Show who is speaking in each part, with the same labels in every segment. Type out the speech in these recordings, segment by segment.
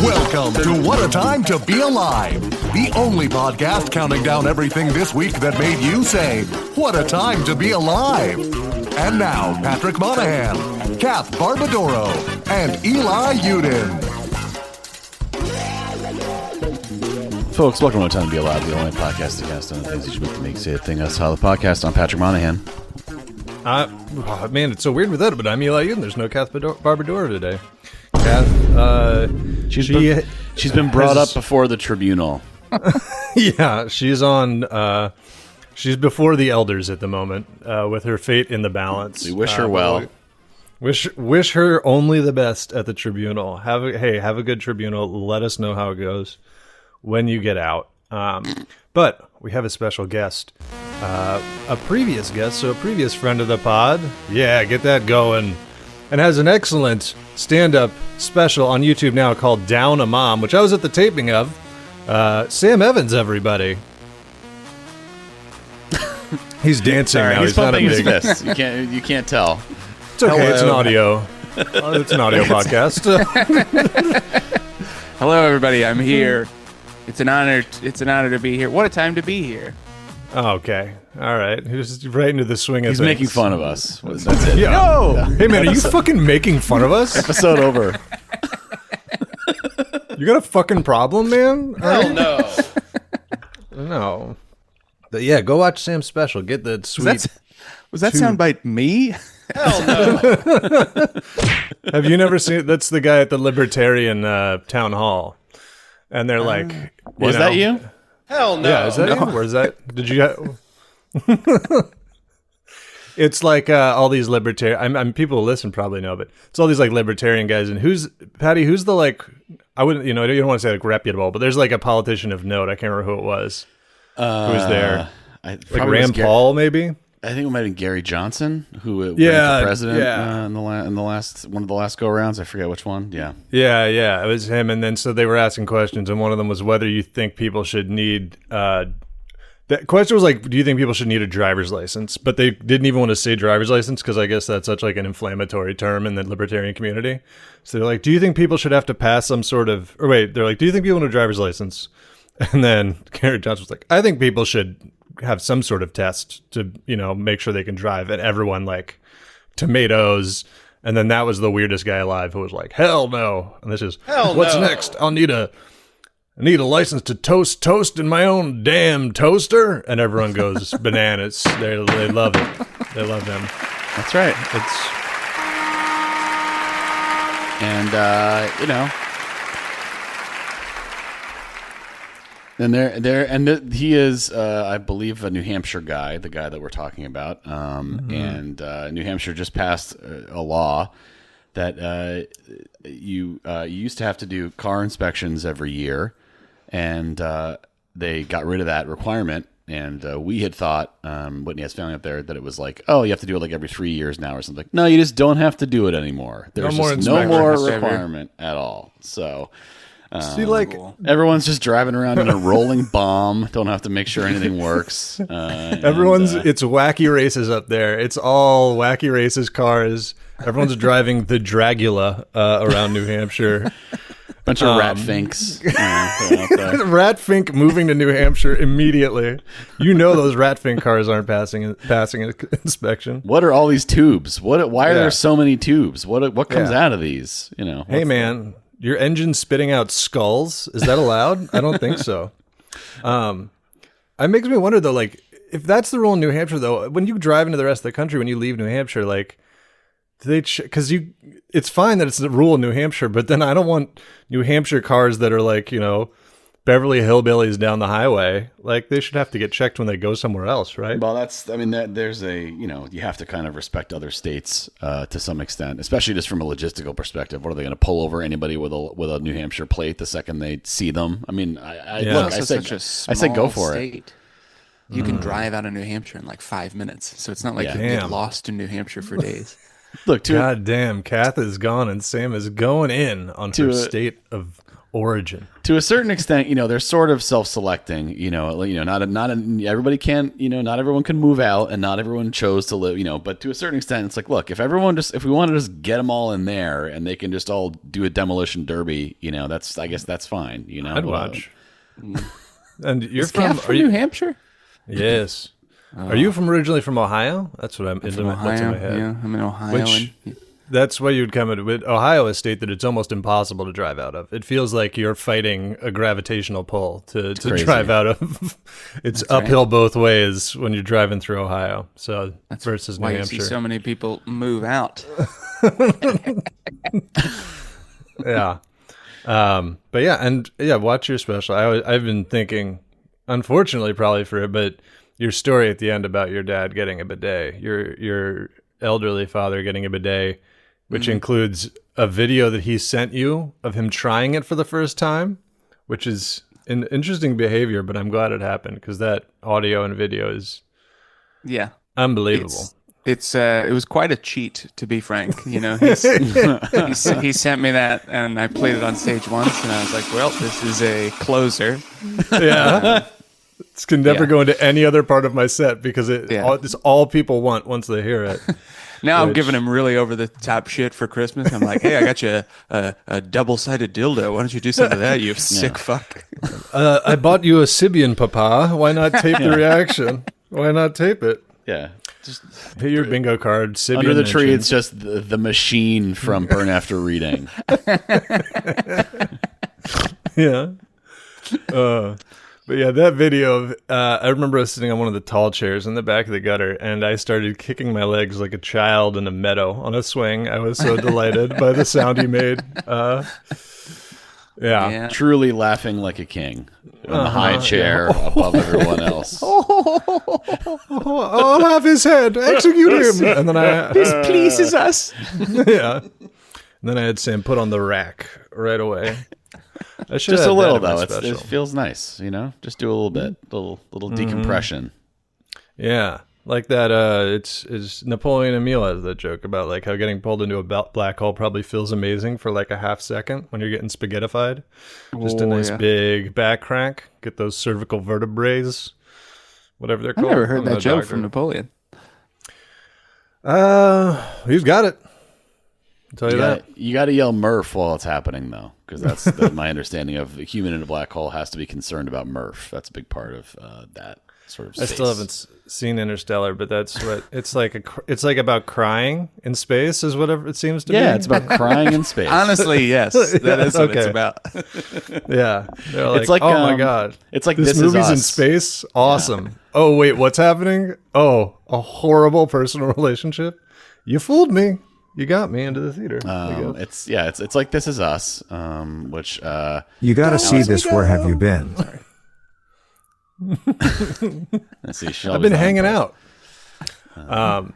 Speaker 1: Welcome to What a Time to Be Alive, the only podcast counting down everything this week that made you say, what a time to be alive. And now, Patrick Monahan, Kath Barbadoro, and Eli Uden.
Speaker 2: Folks, welcome to What a Time to Be Alive, the only podcast that casts on the things that you make to make say a thing. That's how the podcast. I'm Patrick Monahan.
Speaker 3: Man, it's so weird with that, but I'm Eli Uden. There's no Kath Barbadoro today. Kath,
Speaker 2: she's been brought up before the tribunal.
Speaker 3: Yeah, she's on. She's before the elders at the moment, with her fate in the balance.
Speaker 2: We wish her well.
Speaker 3: Wish her only the best at the tribunal. Have a good tribunal. Let us know how it goes when you get out. But we have a special guest, a previous guest, so a previous friend of the pod. Yeah, get that going. And has an excellent stand-up special on YouTube now called Down a Mom, which I was at the taping of. Sam Evans, everybody. He's dancing now.
Speaker 2: He's pumping his fists. You can't tell.
Speaker 3: It's okay. Hello. It's an audio. It's an audio podcast.
Speaker 4: Hello, everybody. I'm here. It's an honor. It's an honor to be here. What a time to be here.
Speaker 3: Oh, okay. All right. He's right into the swing of
Speaker 2: things. He's making fun of us. That's it.
Speaker 3: Yeah. No! Hey, man, are you fucking making fun of us?
Speaker 2: Episode over.
Speaker 3: You got a fucking problem, man?
Speaker 4: Hell no.
Speaker 3: No. But yeah, go watch Sam's special. Get the sweet...
Speaker 4: Was that soundbite me? Hell no.
Speaker 3: Have you never seen... That's the guy at the Libertarian town hall. And they're like...
Speaker 2: Was that you?
Speaker 4: Hell no.
Speaker 3: Yeah, is that you? Where's that? Did you... It's like all these libertarian... I'm people who listen probably know, but it's all these like libertarian guys. And who's the like... I wouldn't... You don't want to say like reputable, but there's like a politician of note. I can't remember who it was. Who was there? Like Rand Paul, maybe?
Speaker 2: I think it might have been Gary Johnson, who ran for president in the last one of the last go-arounds. I forget which one. Yeah.
Speaker 3: It was him. And then so they were asking questions, and one of them was whether you think people should need... that question was like, do you think people should need a driver's license? But they didn't even want to say driver's license because I guess that's such like an inflammatory term in the libertarian community. So they're like, do you think people should have to pass some sort of... Or wait, they're like, do you think people need a driver's license? And then Gary Johnson was like, I think people should have some sort of test to, make sure they can drive. And everyone like tomatoes. And then that was the weirdest guy alive who was like, hell no. And this is, what's next? I need a license to toast in my own damn toaster. And everyone goes bananas. They love it. They love him.
Speaker 2: That's right. And he is, I believe, a New Hampshire guy, the guy that we're talking about. And New Hampshire just passed a law that you used to have to do car inspections every year, and they got rid of that requirement. And we had thought, Whitney has family up there, that it was like, oh, you have to do it like every 3 years now or something. No, you just don't have to do it anymore. There's no more requirement at all. So...
Speaker 3: See, like
Speaker 2: everyone's just driving around in a rolling bomb. Don't have to make sure anything works.
Speaker 3: It's wacky races up there. It's all wacky races cars. Everyone's driving the Dragula around New Hampshire.
Speaker 2: Bunch of rat finks.
Speaker 3: Rat fink moving to New Hampshire immediately. Those rat fink cars aren't passing inspection.
Speaker 2: What are all these tubes? Why are there so many tubes? What comes out of these?
Speaker 3: Hey man. Your engine's spitting out skulls? Is that allowed? I don't think so. It makes me wonder, though, like, if that's the rule in New Hampshire, though, when you drive into the rest of the country, when you leave New Hampshire, like, do they... Because it's fine that it's the rule in New Hampshire, but then I don't want New Hampshire cars that are, like, Beverly Hillbillies down the highway. Like, they should have to get checked when they go somewhere else, right?
Speaker 2: Well, there's you have to kind of respect other states to some extent, especially just from a logistical perspective. What are they going to pull over anybody with a New Hampshire plate the second they see them? I mean, I say go for it.
Speaker 4: You can drive out of New Hampshire in like 5 minutes, so it's not like you get lost in New Hampshire for days.
Speaker 3: Look, God damn, Kath is gone and Sam is going in on her state of origin.
Speaker 2: To a certain extent, they're sort of self-selecting. Not everybody can. Not everyone can move out, and not everyone chose to live. But to a certain extent, it's like, look, if we want to just get them all in there, and they can just all do a demolition derby, I guess that's fine.
Speaker 3: I'd watch. And you're
Speaker 4: from New Hampshire?
Speaker 3: Yes. Are you originally from Ohio? That's what what's in my head.
Speaker 4: Yeah, I'm in Ohio.
Speaker 3: That's why you'd come in with Ohio, a state that it's almost impossible to drive out of. It feels like you're fighting a gravitational pull to drive out of. It's that's uphill both ways when you're driving through Ohio. So that's versus New Hampshire.
Speaker 4: You see so many people move out.
Speaker 3: Yeah. Watch your special. I've been thinking, unfortunately, probably for it, but your story at the end about your dad getting a bidet, your elderly father getting a bidet, which includes a video that he sent you of him trying it for the first time, which is an interesting behavior, but I'm glad it happened because that audio and video is unbelievable.
Speaker 4: It was quite a cheat, to be frank. He sent me that, and I played it on stage once, and I was like, well, this is a closer.
Speaker 3: Yeah. This can never go into any other part of my set because it's all people want once they hear it.
Speaker 4: Now I'm giving him really over-the-top shit for Christmas. I'm like, hey, I got you a double-sided dildo. Why don't you do some of that, you sick fuck?
Speaker 3: I bought you a Sibian, Papa. Why not tape the reaction? Why not tape it?
Speaker 2: Yeah.
Speaker 3: Just hit your bingo card. Sibian
Speaker 2: under the tree, it's just the machine from Burn After Reading.
Speaker 3: Yeah. But yeah, that video of, I remember us sitting on one of the tall chairs in the back of the gutter, and I started kicking my legs like a child in a meadow on a swing. I was so delighted by the sound he made.
Speaker 2: Truly laughing like a king on the high chair above everyone else.
Speaker 3: I'll have his head. Execute him. And then
Speaker 4: this pleases us.
Speaker 3: Yeah. And then I had Sam put on the rack right away.
Speaker 2: Just a little though. It feels nice, Just do a little bit, little decompression.
Speaker 3: Yeah, like that. It's Napoleon Emile has that joke about like how getting pulled into a black hole probably feels amazing for like a half second when you're getting spaghettified. Just a nice big back crack. Get those cervical vertebrae, whatever they're called.
Speaker 4: I never heard that joke from Napoleon.
Speaker 3: He's got it. I'll tell you that.
Speaker 2: You got to yell Murph while it's happening, though, because that's my understanding of a human in a black hole has to be concerned about Murph. That's a big part of that sort of space.
Speaker 3: I still haven't seen Interstellar, but that's what it's like. It's like about crying in space, is whatever it seems to be.
Speaker 2: Yeah, it's about crying in space.
Speaker 4: Honestly, yes, that is what it's about.
Speaker 3: Yeah, it's like, oh my god,
Speaker 2: it's like
Speaker 3: this movie's in space. Awesome. Yeah. Oh wait, what's happening? Oh, a horrible personal relationship. You fooled me. You got me into the theater.
Speaker 2: It's like This Is Us, which
Speaker 5: you got to see this. Where have you been?
Speaker 2: Let's see.
Speaker 3: I've been hanging out.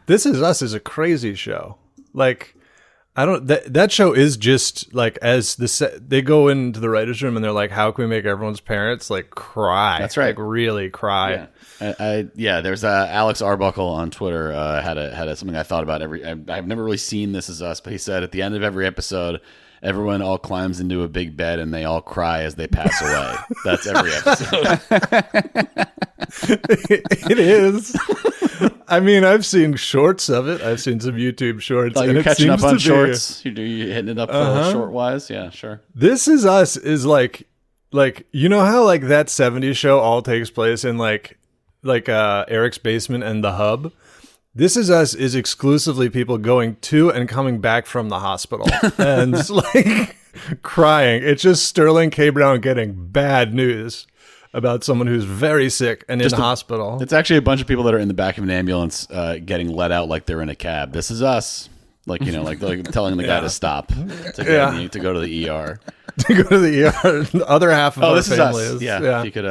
Speaker 3: This Is Us is a crazy show. Like, that show is just like they go into the writers' room and they're like, how can we make everyone's parents like cry?
Speaker 2: That's right,
Speaker 3: like really cry.
Speaker 2: Yeah. There's Alex Arbuckle on Twitter had something I thought about I've never really seen This Is Us, but he said at the end of every episode, everyone all climbs into a big bed and they all cry as they pass away. That's every episode.
Speaker 3: It is. I mean, I've seen shorts of it. I've seen some YouTube shorts.
Speaker 2: Oh, you're catching up on shorts? You're hitting it up short-wise? Yeah, sure.
Speaker 3: This Is Us is like you know how like that 70s show all takes place in like Eric's basement and the hub? This Is Us is exclusively people going to and coming back from the hospital and like crying. It's just Sterling K. Brown getting bad news about someone who's very sick and in the hospital.
Speaker 2: It's actually a bunch of people that are in the back of an ambulance getting let out like they're in a cab. This is us. Like, like telling the guy to stop to go to the ER.
Speaker 3: To go to the ER. The other half of our family is.
Speaker 2: Yeah. If you could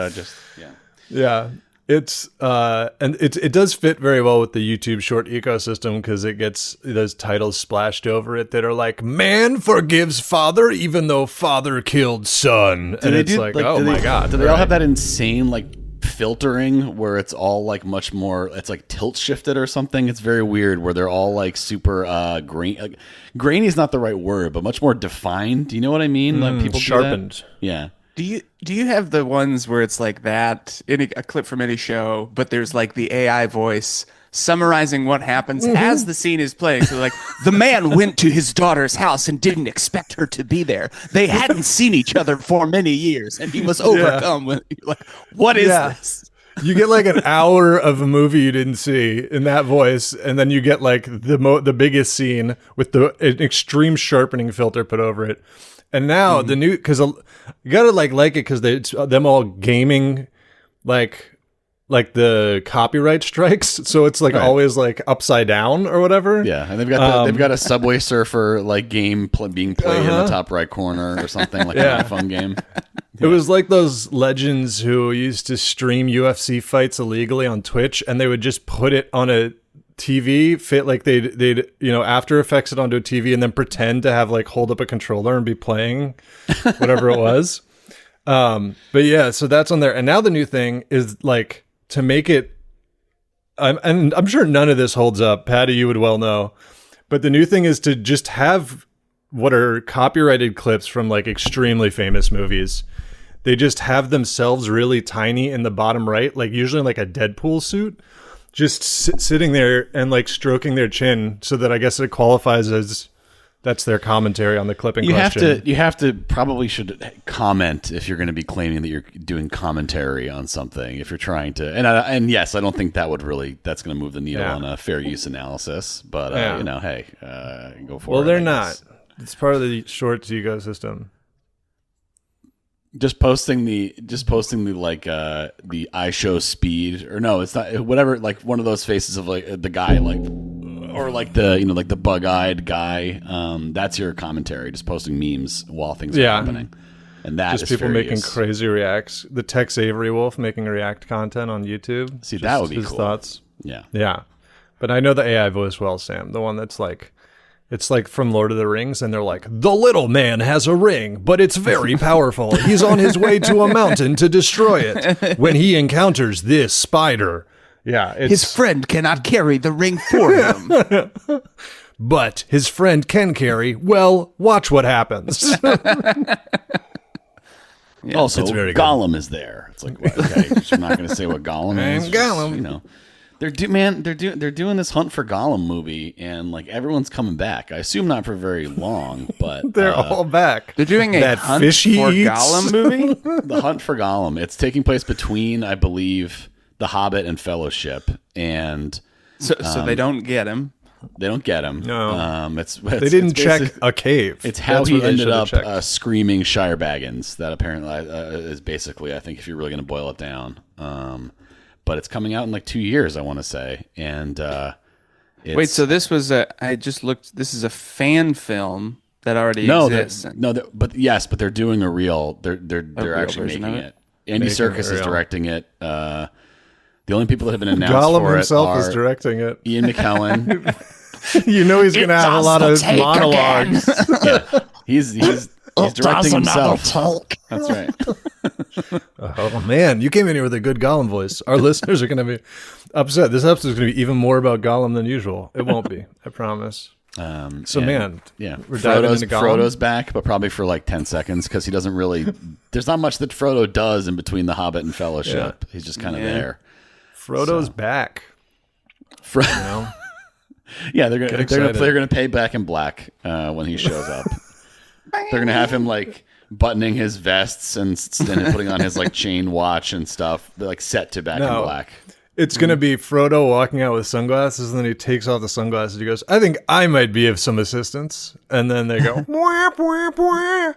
Speaker 3: Yeah. It's and it does fit very well with the YouTube short ecosystem because it gets those titles splashed over it that are like, man forgives father even though father killed son. And it's like, oh my god.
Speaker 2: Do they all have that insane like filtering where it's all like much more. It's like tilt shifted or something. It's very weird where they're all like super grain. Grainy is not the right word, but much more defined. Do you know what I mean? Like people
Speaker 3: sharpened.
Speaker 2: Do that? Yeah.
Speaker 4: Do you have the ones where it's like that a clip from any show, but there's like the AI voice summarizing what happens as the scene is playing? So like, the man went to his daughter's house and didn't expect her to be there. They hadn't seen each other for many years, and he was overcome with like, what is this?
Speaker 3: You get like an hour of a movie you didn't see in that voice, and then you get like the biggest scene with an extreme sharpening filter put over it. And now the new, because you gotta like it because it's them all gaming like the copyright strikes, so it's like always like upside down or whatever.
Speaker 2: Yeah, and they've got a Subway Surfer like game being played in the top right corner or something like an iPhone game.
Speaker 3: It was like those legends who used to stream UFC fights illegally on Twitch, and they would just put it on a TV, they'd After Effects it onto a TV and then pretend to have like hold up a controller and be playing whatever it was. But yeah, so that's on there. And now the new thing is like to make it, and I'm sure none of this holds up. Patty, you would well know. But the new thing is to just have what are copyrighted clips from like extremely famous movies. They just have themselves really tiny in the bottom right, like usually in like a Deadpool suit. Just sitting there and like stroking their chin, so that I guess it qualifies as that's their commentary on the clip in question.
Speaker 2: You have to probably should comment if you're going to be claiming that you're doing commentary on something. If you're trying to, and yes, I don't think that's going to move the needle on a fair use analysis. But hey, go for it.
Speaker 3: Well, they're not. It's part of the shorts ecosystem.
Speaker 2: Just posting the like the I show speed, or no, it's not, whatever, like one of those faces of like the guy, like, or like the like the bug-eyed guy. That's your commentary. Just posting memes while things are happening, and that
Speaker 3: just
Speaker 2: is
Speaker 3: people
Speaker 2: fair
Speaker 3: making
Speaker 2: use.
Speaker 3: crazy reacts. The Tex Avery Wolf making React content on YouTube.
Speaker 2: See, that would be
Speaker 3: his
Speaker 2: cool.
Speaker 3: Thoughts.
Speaker 2: Yeah.
Speaker 3: But I know the AI voice well, Sam. The one that's like. It's like from Lord of the Rings, and they're like, the little man has a ring, but it's very powerful. He's on his way to a mountain to destroy it when he encounters this spider. Yeah,
Speaker 4: his friend cannot carry the ring for him.
Speaker 3: But his friend can carry. Well, watch what happens.
Speaker 2: Also,
Speaker 3: it's very
Speaker 2: Gollum is there. It's like, okay, you're not going to say what Gollum is.
Speaker 3: Gollum.
Speaker 2: They're doing this Hunt for Gollum movie, and like everyone's coming back. I assume not for very long, but
Speaker 3: they're all back.
Speaker 4: They're doing a
Speaker 3: that
Speaker 4: Hunt
Speaker 3: fish
Speaker 4: for
Speaker 3: eats.
Speaker 4: Gollum movie.
Speaker 2: The Hunt for Gollum. It's taking place between, I believe, The Hobbit and Fellowship, and
Speaker 4: so they don't get him.
Speaker 2: They don't get him.
Speaker 3: No,
Speaker 2: they
Speaker 3: didn't check a cave.
Speaker 2: It's how
Speaker 3: That's
Speaker 2: he
Speaker 3: where they
Speaker 2: ended
Speaker 3: should
Speaker 2: up
Speaker 3: have checked.
Speaker 2: screaming Shire Baggins. That apparently is basically, I think, if you're really going to boil it down. But it's coming out in like 2 years, I want to say. And
Speaker 4: wait, so this was I just looked. This is a fan film that already exists.
Speaker 2: But they're doing a real. They're actually making it. Andy Serkis is directing it. The only people that have been announced
Speaker 3: Gollum
Speaker 2: for
Speaker 3: himself
Speaker 2: it are
Speaker 3: is directing it.
Speaker 2: Ian McKellen.
Speaker 3: You know he's going to have a lot of monologues.
Speaker 2: He's directing himself. That's right.
Speaker 3: Oh man, you came in here with a good Gollum voice. Our listeners are going to be upset. This episode is going to be even more about Gollum than usual. It won't be, I promise.
Speaker 2: Man,
Speaker 3: we're diving into Gollum.
Speaker 2: Frodo's back, but probably for like 10 seconds because he doesn't really. There's not much that Frodo does in between The Hobbit and Fellowship. He's just kind of there.
Speaker 3: Frodo's back.
Speaker 2: Yeah, they're gonna pay Back in Black when he shows up. They're gonna have him like buttoning his vests and putting on his like chain watch and stuff. They're like set to Back in Black.
Speaker 3: It's going to be Frodo walking out with sunglasses, and then he takes off the sunglasses. He goes, I think I might be of some assistance. And then they go, wah, wah, wah.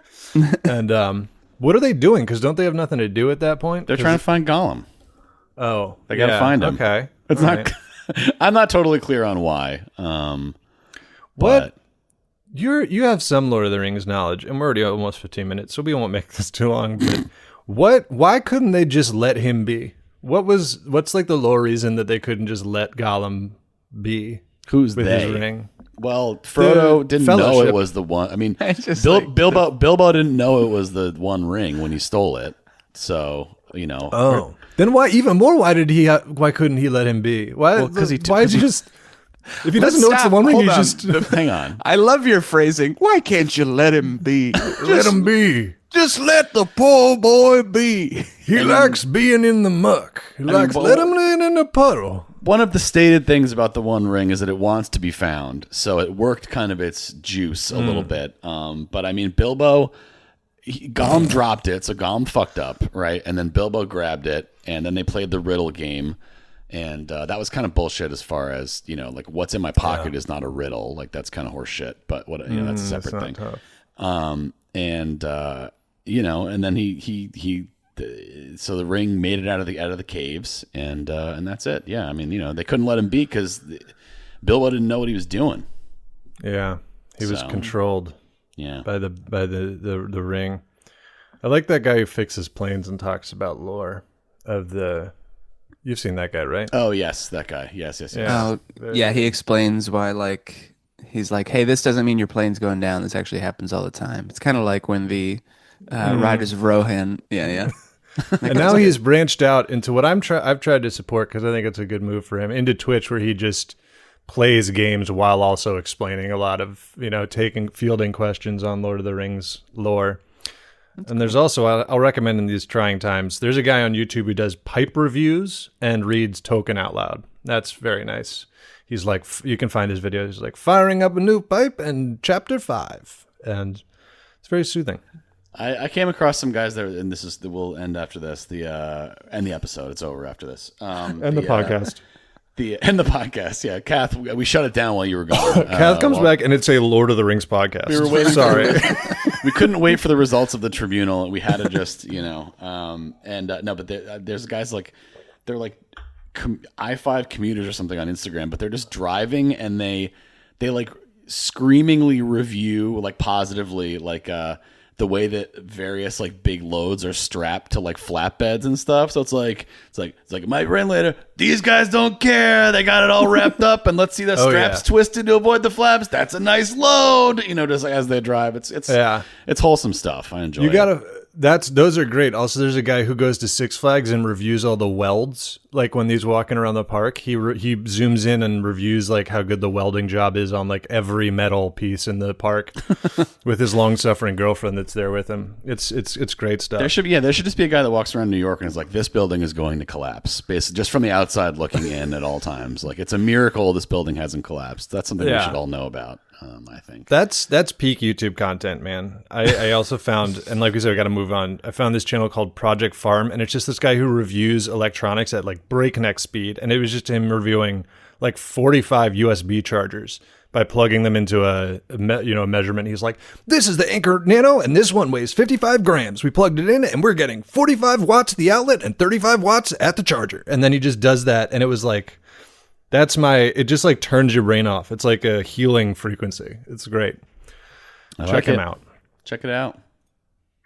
Speaker 3: And what are they doing? Because don't they have nothing to do at that point?
Speaker 2: They're trying to find Gollum.
Speaker 3: Oh.
Speaker 2: They got to find him.
Speaker 3: Okay.
Speaker 2: It's not. Right. I'm not totally clear on why.
Speaker 3: What? You have some Lord of the Rings knowledge, and we're already almost 15 minutes, so we won't make this too long. But why couldn't they just let him be? What's like the lore reason that they couldn't just let Gollum be?
Speaker 2: Who's
Speaker 3: with
Speaker 2: they?
Speaker 3: His ring?
Speaker 2: Well, Frodo didn't know it was the one. I mean, Bilbo didn't know it was the one ring when he stole it. So
Speaker 3: Oh, then why even more? Why couldn't he let him be? Why?
Speaker 2: Well, because
Speaker 3: why did you just? If he doesn't know it's the One Ring, you just
Speaker 2: hang on.
Speaker 4: I love your phrasing. Why can't you let him be?
Speaker 3: let him be.
Speaker 4: Just let the poor boy be.
Speaker 3: He likes being in the muck. Let him in the puddle.
Speaker 2: One of the stated things about the One Ring is that it wants to be found, so it worked kind of its juice a little bit. But I mean, Bilbo, Gollum dropped it, so Gollum fucked up, right? And then Bilbo grabbed it, and then they played the riddle game, and that was kind of bullshit as far as like what's in my pocket is not a riddle, like that's kind of horse shit. But what that's a separate thing.
Speaker 3: Tough.
Speaker 2: And then he so the ring made it out of the caves, and that's it. Yeah, I mean, they couldn't let him be because Bilbo didn't know what he was doing.
Speaker 3: Yeah, he was controlled.
Speaker 2: Yeah,
Speaker 3: by the ring. I like that guy who fixes planes and talks about lore of the. You've seen that guy, right?
Speaker 2: Oh yes, that guy. Yes.
Speaker 4: Yeah. Yeah, he explains why. He's like, hey, this doesn't mean your plane's going down. This actually happens all the time. It's kind of like when the Riders of Rohan. Yeah.
Speaker 3: And now he's branched out into what I've tried to support because I think it's a good move for him, into Twitch, where he just plays games while also explaining a lot of, fielding questions on Lord of the Rings lore. And there's also, I'll recommend in these trying times, there's a guy on YouTube who does pipe reviews and reads Tolkien out loud. That's very nice. He's like, you can find his videos. He's like, firing up a new pipe and chapter 5. And it's very soothing.
Speaker 2: I came across some guys there, and we'll end after this. End the episode. It's over after this.
Speaker 3: And the podcast.
Speaker 2: End the podcast. Yeah, Kath, we shut it down while you were gone.
Speaker 3: Kath comes back, and it's a Lord of the Rings podcast.
Speaker 2: We were waiting.
Speaker 3: Sorry.
Speaker 2: We couldn't wait for the results of the tribunal. We had to just, no, but there's guys they're like I-5 commuters or something on Instagram, but they're just driving, and they like screamingly review, like positively, like the way that various like big loads are strapped to like flatbeds and stuff. So it's like my friend later, these guys don't care. They got it all wrapped up, and let's see the straps twisted to avoid the flaps. That's a nice load, just as they drive. It's wholesome stuff. I enjoy it.
Speaker 3: Those are great. Also, there's a guy who goes to Six Flags and reviews all the welds. Like when he's walking around the park, he zooms in and reviews like how good the welding job is on like every metal piece in the park with his long-suffering girlfriend that's there with him. It's great stuff.
Speaker 2: There should just be a guy that walks around New York and is like, this building is going to collapse, basically just from the outside looking in at all times. Like, it's a miracle this building hasn't collapsed. That's something we should all know about. I think
Speaker 3: that's peak YouTube content, man. I also found, and like we said, we got to move on. I found this channel called Project Farm, and it's just this guy who reviews electronics at like breakneck speed, and it was just him reviewing like 45 USB chargers by plugging them into a measurement. He's like, this is the Anchor Nano, and this one weighs 55 grams. We plugged it in, and we're getting 45 watts at the outlet and 35 watts at the charger. And then he just does that, and it was like, it just like turns your brain off. It's like a healing frequency. It's great. Check him out.
Speaker 2: Check it out.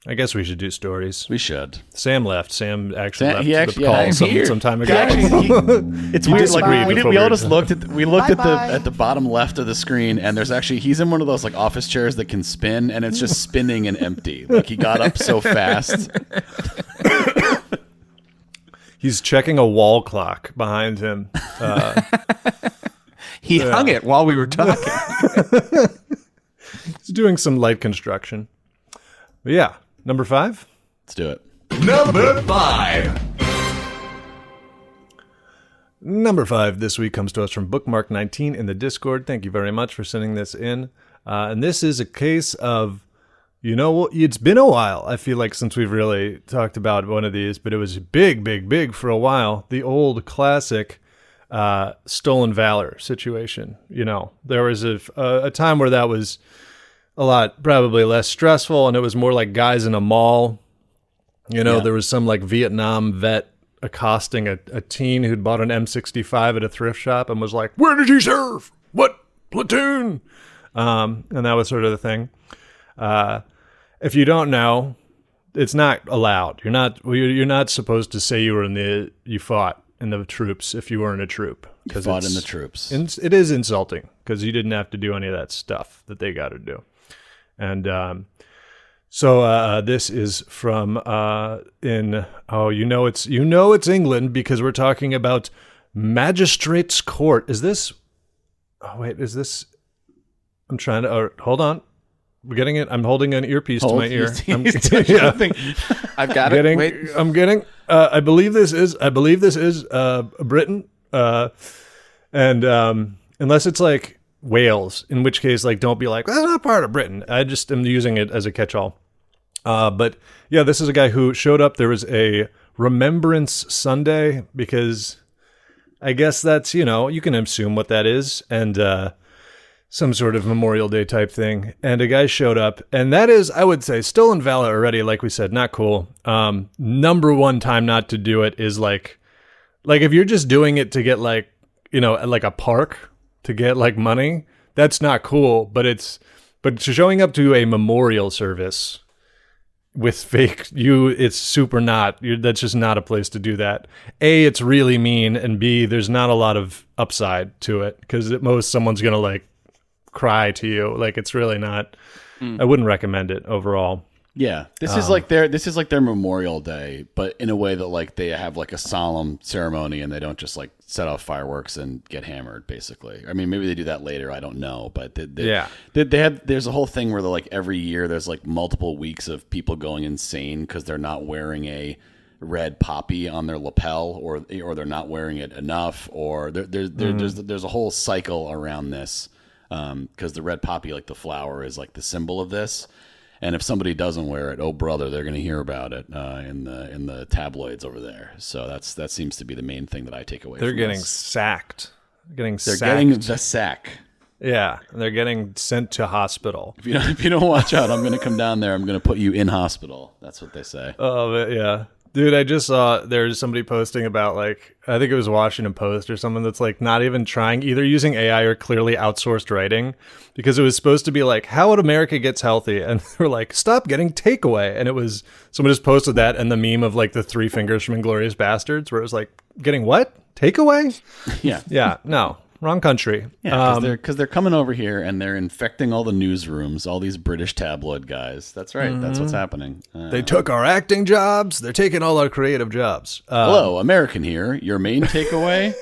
Speaker 3: I guess we should do stories.
Speaker 2: We should.
Speaker 3: Sam left. Sam actually left
Speaker 2: he actually,
Speaker 3: the call some time ago.
Speaker 2: It's weird. Like we all just looked at the bottom left of the screen, and there's actually, he's in one of those like office chairs that can spin, and it's just spinning and empty. Like he got up so fast.
Speaker 3: He's checking a wall clock behind him.
Speaker 4: He hung it while we were talking.
Speaker 3: He's doing some light construction. But yeah, number 5?
Speaker 2: Let's do it.
Speaker 1: Number 5.
Speaker 3: Number 5 this week comes to us from Bookmark19 in the Discord. Thank you very much for sending this in. And this is a case of, it's been a while, I feel like, since we've really talked about one of these, but it was big for a while. The old classic stolen valor situation. There was a time where that was a lot probably less stressful, and it was more like guys in a mall. There was some like Vietnam vet accosting a teen who'd bought an M65 at a thrift shop and was like, "Where did he serve? What platoon?" And that was sort of the thing. If you don't know, it's not allowed. You're not supposed to say you fought in the troops if you were in a troop.
Speaker 2: You fought in the troops.
Speaker 3: It is insulting because you didn't have to do any of that stuff that they got to do. And So this is from it's England because we're talking about Magistrates Court. Is this? Oh wait, is this? I'm trying to. hold on, we're getting it. I'm holding an earpiece to my ear.
Speaker 4: I've got it. Wait.
Speaker 3: I'm getting. I believe this is Britain. And unless it's like Wales, in which case, like, don't be like, that's not part of Britain. I just am using it as a catch-all. But yeah, this is a guy who showed up. There was a Remembrance Sunday because I guess that's, you can assume what that is. And some sort of Memorial Day type thing. And a guy showed up. And that is, I would say, stolen valor already, like we said, not cool. Number one time not to do it is like if you're just doing it to get like, like a park to get like money, that's not cool. But showing up to a memorial service with fake it's super not. That's just not a place to do that. A, it's really mean, and B, there's not a lot of upside to it because at most someone's gonna like cry to you. Like it's really not. I wouldn't recommend it overall.
Speaker 2: Yeah, this is like their Memorial Day, but in a way that like they have like a solemn ceremony and they don't just like set off fireworks and get hammered. Basically, I mean, maybe they do that later. I don't know, but there's a whole thing where like every year there's like multiple weeks of people going insane because they're not wearing a red poppy on their lapel, or they're not wearing it enough, or there's a whole cycle around this because the red poppy, like the flower, is like the symbol of this. And if somebody doesn't wear it, oh brother, they're going to hear about it in the tabloids over there. So that seems to be the main thing that I take away.
Speaker 3: They're
Speaker 2: from
Speaker 3: getting
Speaker 2: this.
Speaker 3: sacked. They're getting
Speaker 2: the sack.
Speaker 3: Yeah, and they're getting sent to hospital.
Speaker 2: If you don't watch out, I'm going to come down there. I'm going to put you in hospital. That's what they say.
Speaker 3: Oh yeah. Dude, I just saw there's somebody posting about like, I think it was Washington Post or someone that's like not even trying, either using AI or clearly outsourced writing, because it was supposed to be like, how would America gets healthy? And they're like, stop getting takeaway. And it was, someone just posted that and the meme of like the three fingers from Inglourious Bastards, where it was like, getting what? Takeaway?
Speaker 2: Yeah.
Speaker 3: Yeah, no. Wrong country.
Speaker 2: Yeah, because they're coming over here and they're infecting all the newsrooms, all these British tabloid guys. That's right. Mm-hmm. That's what's happening.
Speaker 3: They took our acting jobs. They're taking all our creative jobs.
Speaker 2: Hello, American here. Your main takeaway?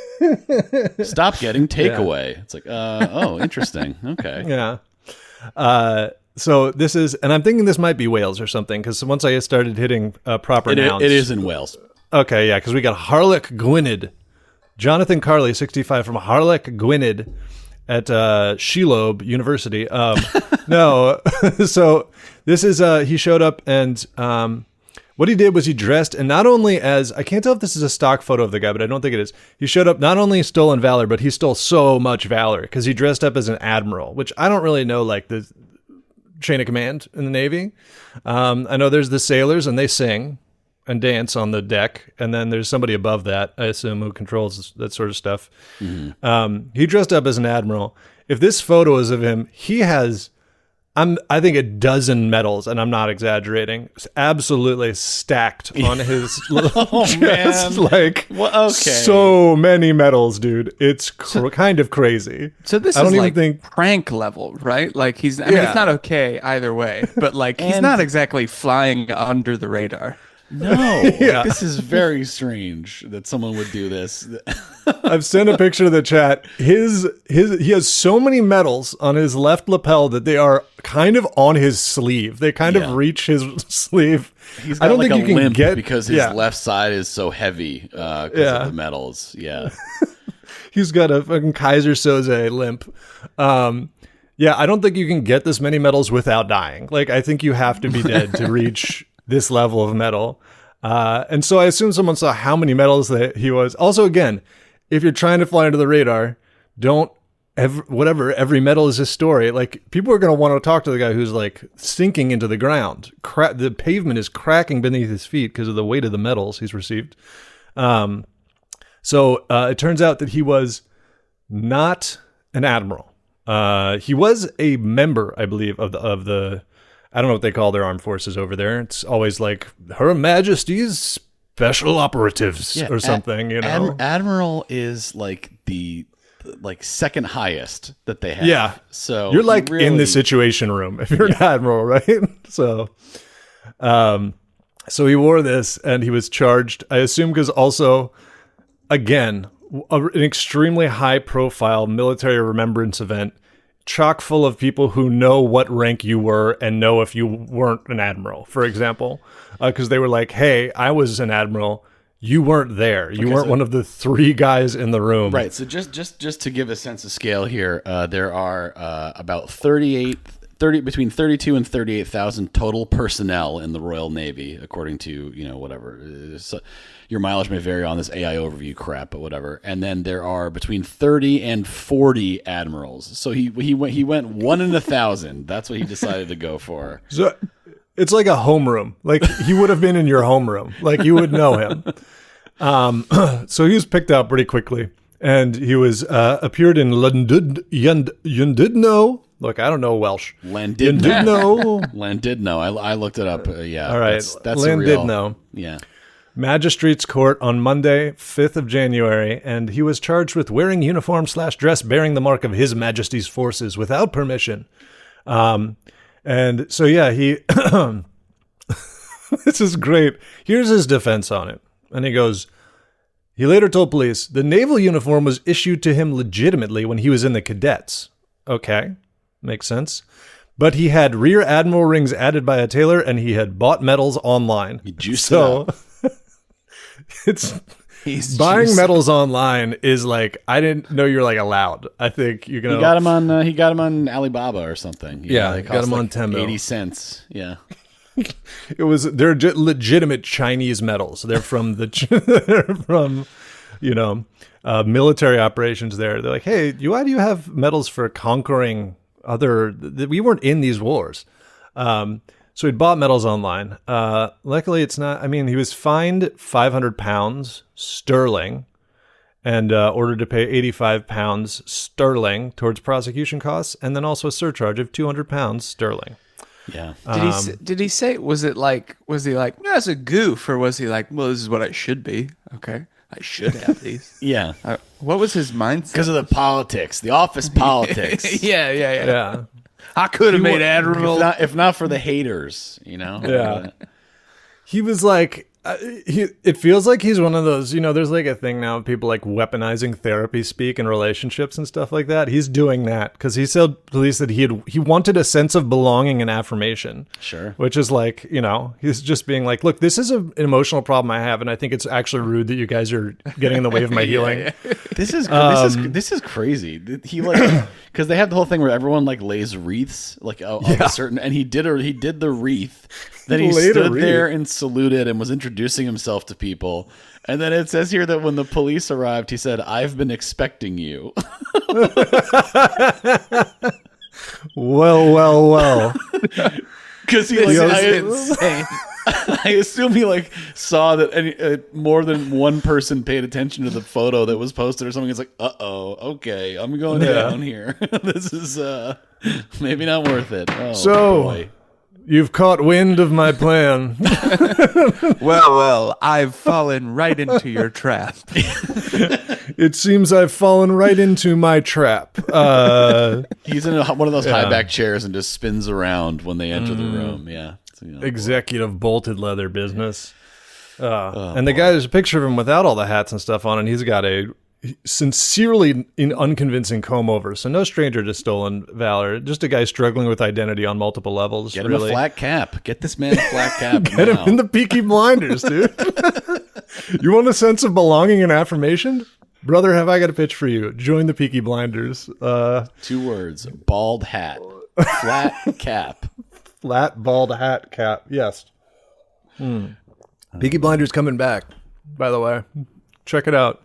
Speaker 2: Stop getting takeaway. Yeah. It's like, oh, interesting. Okay.
Speaker 3: Yeah. So this is, and I'm thinking this might be Wales or something, because once I started hitting proper nouns.
Speaker 2: It is in Wales.
Speaker 3: Okay, yeah, because we got Harlech Gwynedd. Jonathan Carley, 65, from Harlech Gwynedd at Shelob University. No, so this is, he showed up and what he did was he dressed, and not only as, I can't tell if this is a stock photo of the guy, but I don't think it is. He showed up, not only stolen valor, but he stole so much valor because he dressed up as an admiral, which I don't really know, like the chain of command in the Navy. I know there's the sailors and they sing and dance on the deck, and then there's somebody above that, I assume, who controls that sort of stuff. Mm-hmm. He dressed up as an admiral. If this photo is of him, he has, I think, a dozen medals, and I'm not exaggerating. It's absolutely stacked on his little chest. Man. Like, well, okay. So many medals, dude. It's kind of crazy.
Speaker 4: So this is like prank level, right? Like I mean, it's not okay either way, but like he's not exactly flying under the radar.
Speaker 2: No, yeah. This is very strange that someone would do this.
Speaker 3: I've sent a picture to the chat. He has so many medals on his left lapel that they are kind of on his sleeve. They kind of reach his sleeve.
Speaker 2: He's got like a limp because his left side is so heavy because of the medals. Yeah.
Speaker 3: He's got a fucking Kaiser Soze limp. Yeah, I don't think you can get this many medals without dying. Like, I think you have to be dead to reach this level of medal. And so I assume someone saw how many medals that he was. Also, again, if you're trying to fly under the radar, every medal is a story. Like, people are going to want to talk to the guy who's like sinking into the ground. The pavement is cracking beneath his feet because of the weight of the medals he's received. So it turns out that he was not an admiral. He was a member, I believe, of the I don't know what they call their armed forces over there. It's always like Her Majesty's Special Operatives or something, you know.
Speaker 2: Admiral is like the like second highest that they have.
Speaker 3: Yeah.
Speaker 2: So
Speaker 3: you're like
Speaker 2: really,
Speaker 3: in the situation room if you're an admiral, right? So he wore this and he was charged, I assume, because also, again, an extremely high profile military remembrance event, chock full of people who know what rank you were and know if you weren't an admiral, for example, because they were like, hey, I was an admiral. You weren't there. You weren't one of the 3 guys in the room.
Speaker 2: Right. So just to give a sense of scale here, there are about between 32 and 38,000 total personnel in the Royal Navy, according to, whatever. So your mileage may vary on this AI overview crap, but whatever. And then there are between 30 and 40 admirals. So he went 1 in 1,000. That's what he decided to go for.
Speaker 3: So it's like a homeroom. Like he would have been in your homeroom. Like you would know him. So he was picked out pretty quickly, and he was appeared in Llandudno. Look, I don't know Welsh.
Speaker 2: Llandudno. Llandudno. I looked it up. Yeah.
Speaker 3: All right.
Speaker 2: That's
Speaker 3: Llandudno.
Speaker 2: Yeah.
Speaker 3: Magistrates Court on Monday, 5th of January, and he was charged with wearing uniform/dress bearing the mark of His Majesty's forces without permission. And so, yeah, he... This is great. Here's his defense on it. And he goes... He later told police, the naval uniform was issued to him legitimately when he was in the cadets. Okay, makes sense. But he had rear admiral rings added by a tailor, and he had bought medals online.
Speaker 2: He juiced it up.
Speaker 3: He's buying medals online is like, I didn't know you're like allowed. I think you can.
Speaker 2: He got him on Alibaba or something.
Speaker 3: They got him on Temu.
Speaker 2: 80 cents. Yeah.
Speaker 3: They're legitimate Chinese medals. They're from military operations there. They're like, hey, why do you have medals for conquering we weren't in these wars. So he'd bought medals online. Luckily it's not, he was fined £500 sterling and ordered to pay £85 sterling towards prosecution costs, and then also a surcharge of £200 sterling.
Speaker 2: Yeah.
Speaker 4: Did he say, was he like, that's a goof, or was he like, well, this is what I should be. Okay. I should have these.
Speaker 2: Yeah.
Speaker 4: What was his mindset?
Speaker 2: Because of the politics, the office politics.
Speaker 4: Yeah. I could have made admiral.
Speaker 2: If not for the haters,
Speaker 3: Yeah. He was like, it feels like he's one of those, there's like a thing now of people like weaponizing therapy speak in relationships and stuff like that. He's doing that because he told police that he wanted a sense of belonging and affirmation.
Speaker 2: Sure.
Speaker 3: Which is like, he's just being like, look, this is an emotional problem I have, and I think it's actually rude that you guys are getting in the way of my healing.
Speaker 4: Yeah.
Speaker 2: This is crazy. He because they have the whole thing where everyone like lays wreaths of a certain, and he did the wreath. Then he stood there and saluted and was introducing himself to people. And then it says here that when the police arrived, he said, "I've been expecting you."
Speaker 3: Well.
Speaker 2: Because he I assume he saw that more than one person paid attention to the photo that was posted or something. It's like, okay, I'm going down here. This is maybe not worth it. Oh, boy.
Speaker 3: You've caught wind of my plan.
Speaker 4: Well, I've fallen right into your trap.
Speaker 3: It seems I've fallen right into my trap.
Speaker 2: He's in one of those high back chairs and just spins around when they enter the room. Yeah. So,
Speaker 3: executive bolted leather business. And the guy, there's a picture of him without all the hats and stuff on, and he's got a sincerely unconvincing comb over. So no stranger to stolen valor. Just a guy struggling with identity on multiple levels.
Speaker 2: Get him a flat cap. Get this man a flat cap.
Speaker 3: Get him in the Peaky Blinders, dude. You want a sense of belonging and affirmation? Brother, have I got a pitch for you. Join the Peaky Blinders.
Speaker 2: 2 words. Bald hat. Flat cap.
Speaker 3: Flat, bald hat cap. Yes. Peaky Blinders coming back, by the way. Check it out.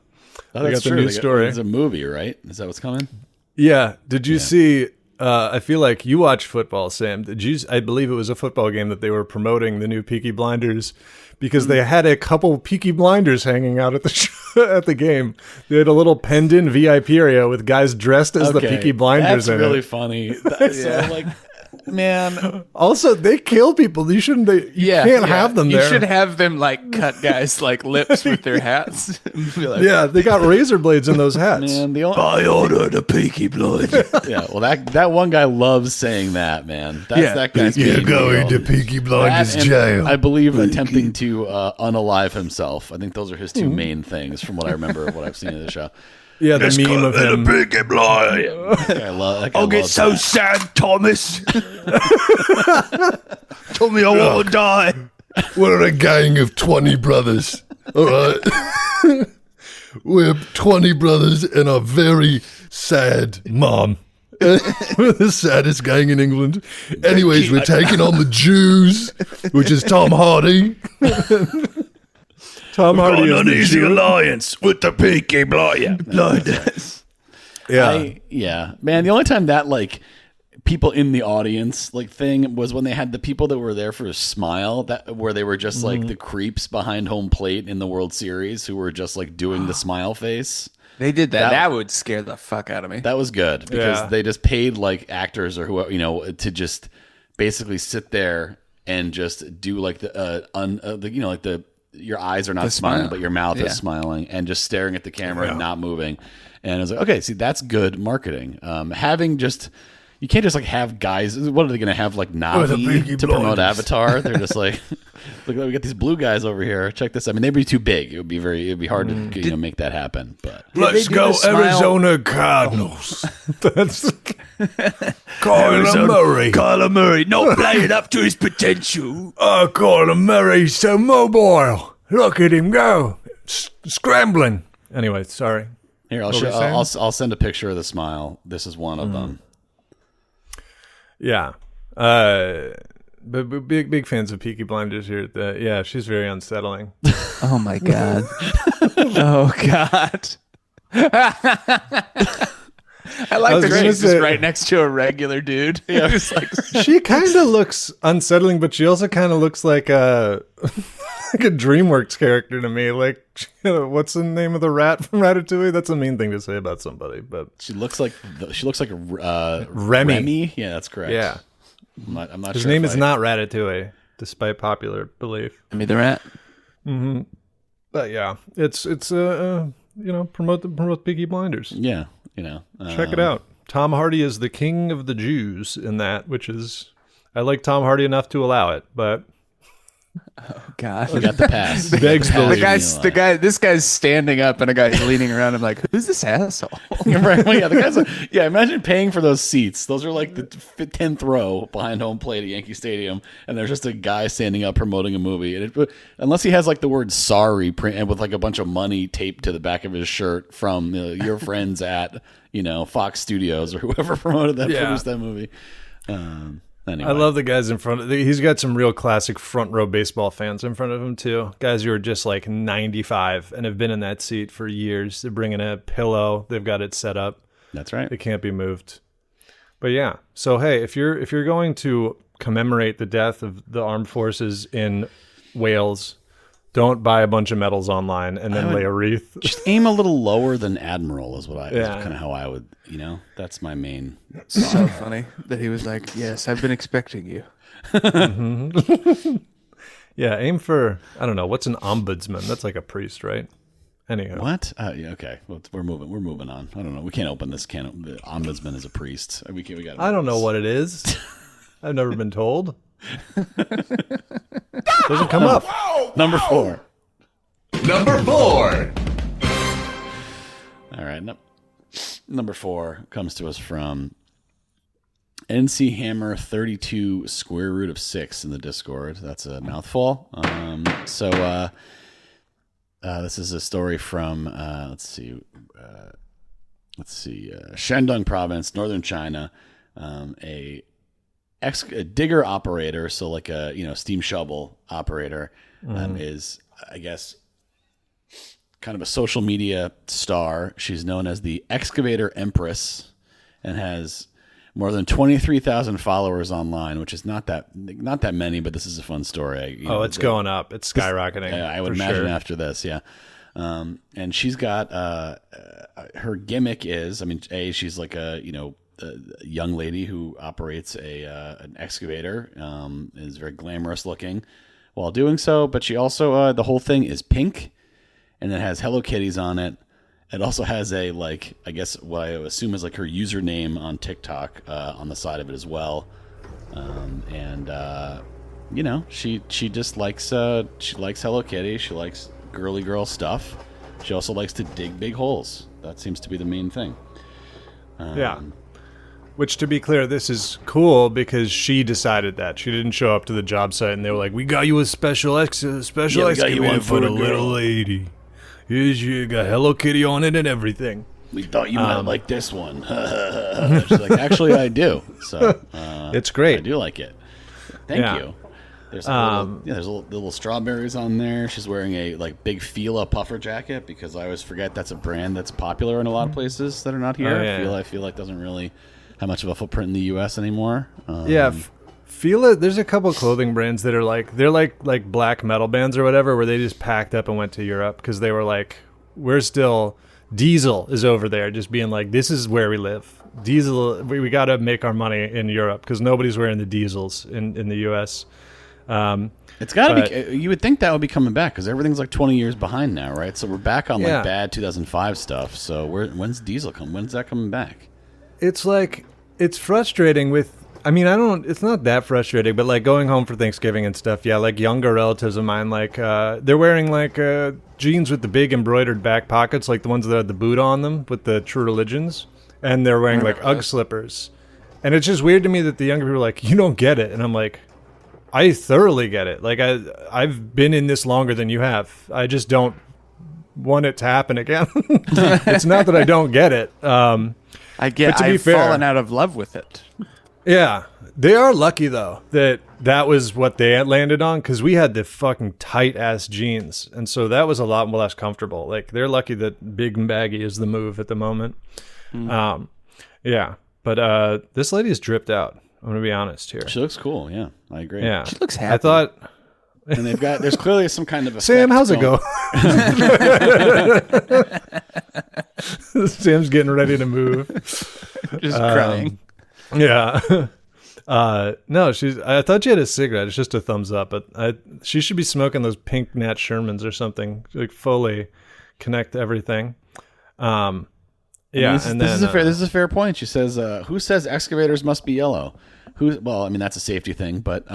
Speaker 2: Oh, that's
Speaker 3: got the
Speaker 2: true.
Speaker 3: new story.
Speaker 2: It's a movie, right? Is that what's coming?
Speaker 3: Yeah. Did you see? I feel like you watch football, Sam. I believe it was a football game that they were promoting the new Peaky Blinders because they had a couple Peaky Blinders hanging out at the game. They had a little penned-in VIP area with guys dressed as the Peaky Blinders.
Speaker 2: That's really funny. So Man,
Speaker 3: Also, they kill people. You shouldn't. You can't have them there.
Speaker 4: You should have them like cut guys like lips with their hats. Be like,
Speaker 3: Yeah, they got razor blades in those hats.
Speaker 2: man, the only,
Speaker 4: I ordered a Peaky Blinder.
Speaker 2: yeah. Well, that one guy loves saying that, man. That's that guy's main deal.
Speaker 5: Peaky
Speaker 2: That and I believe attempting to unalive himself. I think those are his two main things, from what I remember of what I've seen in the show.
Speaker 3: Yeah, the meme of him.
Speaker 5: Peaky Blinder.
Speaker 2: That guy
Speaker 4: I'll get
Speaker 2: loves
Speaker 4: so
Speaker 2: that.
Speaker 4: sad, Thomas. Told me I want to die.
Speaker 5: We're a gang of 20 brothers. All right. We're 20 brothers and a very sad mom. We're the saddest gang in England. Anyways, we're taking on the Jews, which is Tom Hardy.
Speaker 3: Tom Hardy is the
Speaker 5: easy
Speaker 3: Jew.
Speaker 5: alliance with the Peaky Blinders.
Speaker 3: Yeah.
Speaker 2: Man, the only time that like people in the audience like thing was when they had the people that were there for a smile, that where they were just like the creeps behind home plate in the World Series who were just like doing the smile face.
Speaker 4: They did that. That would scare the fuck out of me.
Speaker 2: That was good because they just paid like actors or whoever, to just basically sit there and just do like your eyes are not smiling,
Speaker 4: smile.
Speaker 2: but your mouth is smiling, and just staring at the camera and not moving. And I was like, okay, see, that's good marketing. You can't just like have guys. What are they going to have like Navi to promote Avatar? They're just like, look, we got these blue guys over here. Check this. I mean, they'd be too big. It'd be hard to make that happen. But
Speaker 5: Let's go Arizona Cardinals.
Speaker 3: That's
Speaker 5: Kyler Murray.
Speaker 4: Not playing up to his potential.
Speaker 5: Oh, Kyler Murray's so mobile. Look at him go. Scrambling.
Speaker 3: anyway. Sorry.
Speaker 2: Here, I'll
Speaker 3: What were you saying?
Speaker 2: I'll send a picture of the smile. This is one of them.
Speaker 3: Yeah. But big fans of Peaky Blinders here. Yeah, she's very unsettling.
Speaker 4: Oh my god. Oh god. I like that she's just right next to a regular dude. Yeah. Just like,
Speaker 3: She kind of looks unsettling, but she also kind of looks like a like a DreamWorks character to me. Like, what's the name of the rat from Ratatouille? That's a mean thing to say about somebody, but
Speaker 2: She looks like
Speaker 3: Remy.
Speaker 2: Remy. Yeah, that's correct.
Speaker 3: Yeah.
Speaker 2: I'm not
Speaker 3: His
Speaker 2: sure.
Speaker 3: name is not Ratatouille, despite popular belief.
Speaker 4: I mean, the rat.
Speaker 3: But yeah, it's promote Peaky Blinders.
Speaker 2: Yeah,
Speaker 3: Check it out. Tom Hardy is the king of the Jews in that, which is, I like Tom Hardy enough to allow it, but
Speaker 4: God.
Speaker 2: We got the pass.
Speaker 3: begs belief.
Speaker 4: This guy's standing up and a guy's leaning around. I'm like, who's this asshole?
Speaker 2: Right. Well, yeah, the guys. Imagine paying for those seats. Those are like the 10th row behind home plate at Yankee Stadium, and there's just a guy standing up promoting a movie. And unless he has like the word "sorry" print and with like a bunch of money taped to the back of his shirt from your friends at Fox Studios or whoever produced that movie. Anyway.
Speaker 3: I love the guys in front of he's got some real classic front row baseball fans in front of him too. Guys who are just like 95 and have been in that seat for years. They're bringing a pillow. They've got it set up.
Speaker 2: That's right.
Speaker 3: It can't be moved. But yeah. So hey, if you're going to commemorate the death of the armed forces in Wales, don't buy a bunch of medals online and then lay a wreath.
Speaker 2: Just aim a little lower than Admiral is what is kind of how I would, that's my main.
Speaker 4: So funny that he was like, yes, I've been expecting you.
Speaker 3: Yeah, aim for, I don't know, what's an ombudsman? That's like a priest, right? Anyhow.
Speaker 2: What? Yeah, okay. Well, we're moving on. I don't know. We can't open this can. The ombudsman is a priest. We got.
Speaker 3: I don't know what it is. I've never been told. Doesn't come up.
Speaker 2: Number 4.
Speaker 1: Number 4.
Speaker 2: All right. Number 4 comes to us from NC Hammer 32 square root of 6 in the Discord. That's a mouthful. This is a story from let's see, Shandong Province, northern China. A digger operator, so like a steam shovel operator, is, I guess, kind of a social media star. She's known as the Excavator Empress and has more than 23,000 followers online, which is not that many, but this is a fun story.
Speaker 3: It's going up. It's skyrocketing.
Speaker 2: I would imagine after this, yeah. And she's got her gimmick is, she's like a young lady who operates an excavator, is very glamorous looking while doing so. But she also, the whole thing is pink, and it has Hello Kitties on it. It also has a, like, I guess what I assume is like her username on TikTok on the side of it as well. You know, she just likes Hello Kitty. She likes girly girl stuff. She also likes to dig big holes. That seems to be the main thing.
Speaker 3: Yeah. Which, to be clear, this is cool because she decided that. She didn't show up to the job site and they were like, "We got you a special excavator for the little lady. Here's you got Hello Kitty on it and everything."
Speaker 2: We thought you might like this one. She's like, actually, I do. So
Speaker 3: it's great.
Speaker 2: I do like it. Thank you. There's little strawberries on there. She's wearing a big Fila puffer jacket because I always forget that's a brand that's popular in a lot of places that are not here. I feel like doesn't really have much of a footprint in the U.S. anymore.
Speaker 3: Fila. There's a couple clothing brands that are they're like black metal bands or whatever, where they just packed up and went to Europe because they were like, we're still. Diesel is over there just being like, this is where we live. Diesel, we got to make our money in Europe because nobody's wearing the diesels in the U.S.
Speaker 2: It's got to be. You would think that would be coming back because everything's like 20 years behind now, right? So we're back on like bad 2005 stuff. So when's diesel come? When's that coming back?
Speaker 3: It's like, it's frustrating with, I mean, it's not that frustrating, but like going home for Thanksgiving and stuff, like younger relatives of mine, like they're wearing like jeans with the big embroidered back pockets, like the ones that had the Buddha on them with the True Religions, and they're wearing like Ugg slippers. And it's just weird to me that the younger people are like, you don't get it. And I'm like, I thoroughly get it. Like I've been in this longer than you have. I just don't want it to happen again. It's not that I don't get it.
Speaker 4: I've fallen out of love with it.
Speaker 3: Yeah, they are lucky though that was what they had landed on because we had the fucking tight ass jeans, and so that was a lot less comfortable. Like they're lucky that big and baggy is the move at the moment. But this lady is dripped out. I'm gonna be honest here.
Speaker 2: She looks cool. Yeah, I agree.
Speaker 3: Yeah,
Speaker 4: she looks happy.
Speaker 3: I thought.
Speaker 2: And there's clearly some kind of
Speaker 3: Sam, how's it go? Sam's getting ready to move.
Speaker 4: Just crying.
Speaker 3: Yeah. No, I thought she had a cigarette. It's just a thumbs up, but she should be smoking those pink Nat Shermans or something, like fully connect everything. This
Speaker 2: is a fair point. She says, "Who says excavators must be yellow? Well, I mean that's a safety thing, but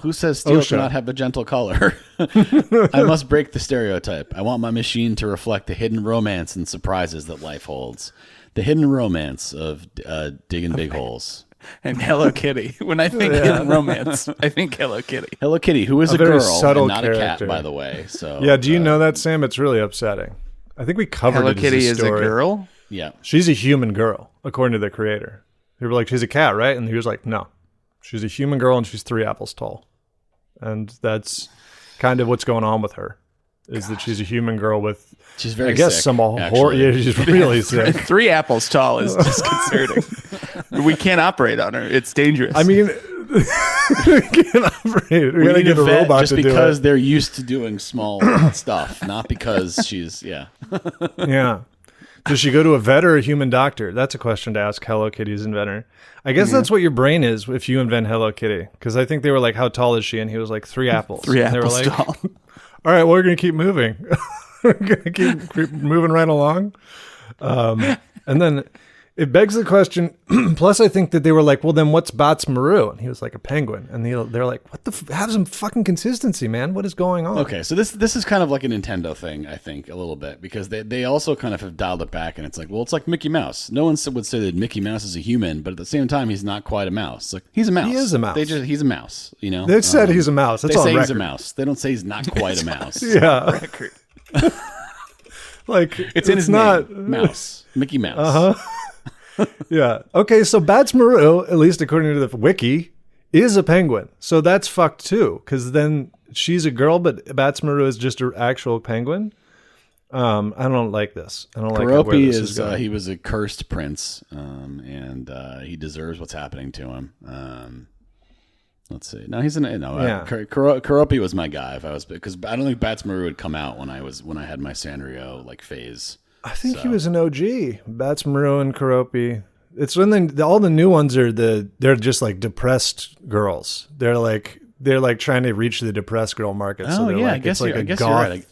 Speaker 2: who says steel cannot have a gentle color? I must break the stereotype. I want my machine to reflect the hidden romance and surprises that life holds. The hidden romance of digging big holes."
Speaker 4: And Hello Kitty. When I think hidden romance, I think Hello Kitty.
Speaker 2: Hello Kitty, who is a
Speaker 3: very
Speaker 2: girl
Speaker 3: subtle
Speaker 2: and not
Speaker 3: character.
Speaker 2: a cat, by the way. So
Speaker 3: yeah, do you know that, Sam? It's really upsetting. I think we covered
Speaker 4: Hello
Speaker 3: it.
Speaker 4: Kitty
Speaker 3: as
Speaker 4: is a girl?
Speaker 2: Yeah.
Speaker 3: She's a human girl, according to the creator. They were like, she's a cat, right? And he was like, no. She's a human girl and she's 3 apples tall. And that's kind of what's going on with her. Is that she's a human girl with,
Speaker 2: she's very
Speaker 3: I guess,
Speaker 2: sick,
Speaker 3: some horror. Yeah, she's really sick.
Speaker 4: 3 apples tall is disconcerting. We can't operate on her. It's dangerous.
Speaker 3: I mean, we can't operate. We gotta
Speaker 2: need
Speaker 3: get a robot
Speaker 2: just
Speaker 3: to do it.
Speaker 2: because they're used to doing small stuff, not because she's
Speaker 3: Yeah. Does she go to a vet or a human doctor? That's a question to ask Hello Kitty's inventor. I guess that's what your brain is if you invent Hello Kitty. Because I think they were like, how tall is she? And he was like, 3 apples.
Speaker 4: 3
Speaker 3: and
Speaker 4: apples
Speaker 3: they were like,
Speaker 4: tall.
Speaker 3: all right, well, we're going to keep moving. We're going to keep moving right along. And then it begs the question, plus I think that they were like, well, then what's Bats Maru? And he was like, a penguin. And they're like, what have some fucking consistency, man. What is going on?
Speaker 2: Okay, so this is kind of like a Nintendo thing, I think, a little bit, because they also kind of have dialed it back, and it's like, well, it's like Mickey Mouse. No one would say that Mickey Mouse is a human, but at the same time, he's not quite a mouse. It's like, he's a mouse.
Speaker 3: He is a mouse.
Speaker 2: He's a mouse, you know?
Speaker 3: They said he's a mouse. That's
Speaker 2: they
Speaker 3: on
Speaker 2: say
Speaker 3: record.
Speaker 2: he's a mouse. They don't say he's not quite a mouse.
Speaker 3: Yeah. Like,
Speaker 2: it's in his
Speaker 3: not
Speaker 2: name. Mouse. Mickey Mouse.
Speaker 3: Uh-huh. Yeah. Okay, so Bats Maru, at least according to the wiki, is a penguin. So that's fucked too, because then she's a girl, but Bats Maru is just an actual penguin. I don't like this. I don't like where this is going.
Speaker 2: He was a cursed prince, and he deserves what's happening to him. Let's see. No, he's Kuropi was my guy. Because I don't think Bats Maru would come out when I had my Sanrio phase.
Speaker 3: I think he was an OG. Bats Maru and Kuropi. It's when all the new ones they're just like depressed girls. They're like trying to reach the depressed girl market. So
Speaker 2: yeah,
Speaker 3: like,
Speaker 2: I guess,
Speaker 3: it's like
Speaker 2: I
Speaker 3: a
Speaker 2: guess
Speaker 3: goth
Speaker 2: you're right.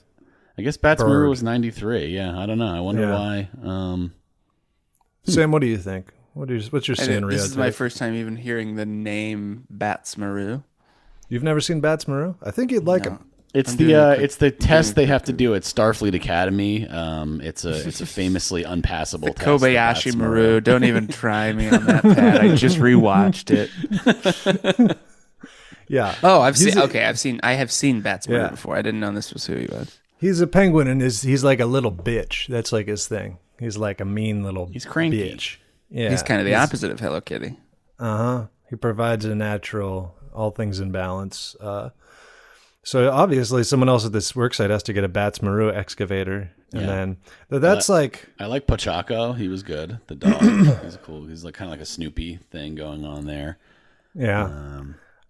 Speaker 2: I guess Bats
Speaker 3: bird.
Speaker 2: Maru was 93. Yeah, I don't know. I wonder why.
Speaker 3: Sam, what do you think? What's your scenery?
Speaker 4: This is my first time even hearing the name Bats Maru.
Speaker 3: You've never seen Bats Maru? I think you'd like him.
Speaker 2: It's the test they have to do at Starfleet Academy. It's a famously unpassable test.
Speaker 4: Kobayashi Maru. Don't even try me on that, Pat. I just rewatched it.
Speaker 3: Yeah.
Speaker 4: Oh, I have seen Bats Maru before. I didn't know this was who he was.
Speaker 3: He's a penguin, and he's like a little bitch. That's like his thing. He's like a mean little.
Speaker 2: He's cranky.
Speaker 3: Bitch. Yeah.
Speaker 4: He's kind of the opposite of Hello Kitty.
Speaker 3: He provides a natural, all things in balance. So obviously, someone else at this worksite has to get a Bats Maru excavator, and then that's like.
Speaker 2: I like Pachaco. He was good. The dog. He's cool. He's like kind of like a Snoopy thing going on there.
Speaker 3: Yeah.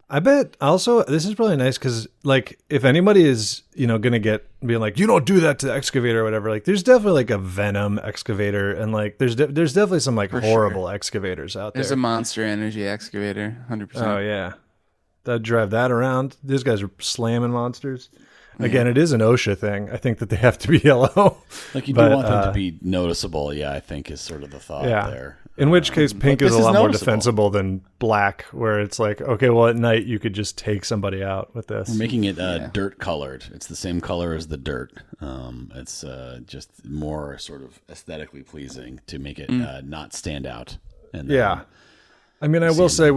Speaker 3: I bet also this is really nice because like if anybody is gonna being like you don't do that to the excavator or whatever, like there's definitely like a Venom excavator and like there's definitely some like horrible excavators out there.
Speaker 4: There's a Monster Energy excavator, 100%.
Speaker 3: Oh yeah, that drive that around. These guys are slamming monsters. Again, it is an OSHA thing. I think that they have to be yellow.
Speaker 2: Like you do want them to be noticeable. Yeah, I think is sort of the thought there.
Speaker 3: In which case, pink is a lot more
Speaker 2: noticeable.
Speaker 3: defensible than black, where it's like, okay, well, at night you could just take somebody out with this.
Speaker 2: We're making it dirt colored. It's the same color as the dirt. It's just more sort of aesthetically pleasing to make it not stand out. And
Speaker 3: I mean, I will say,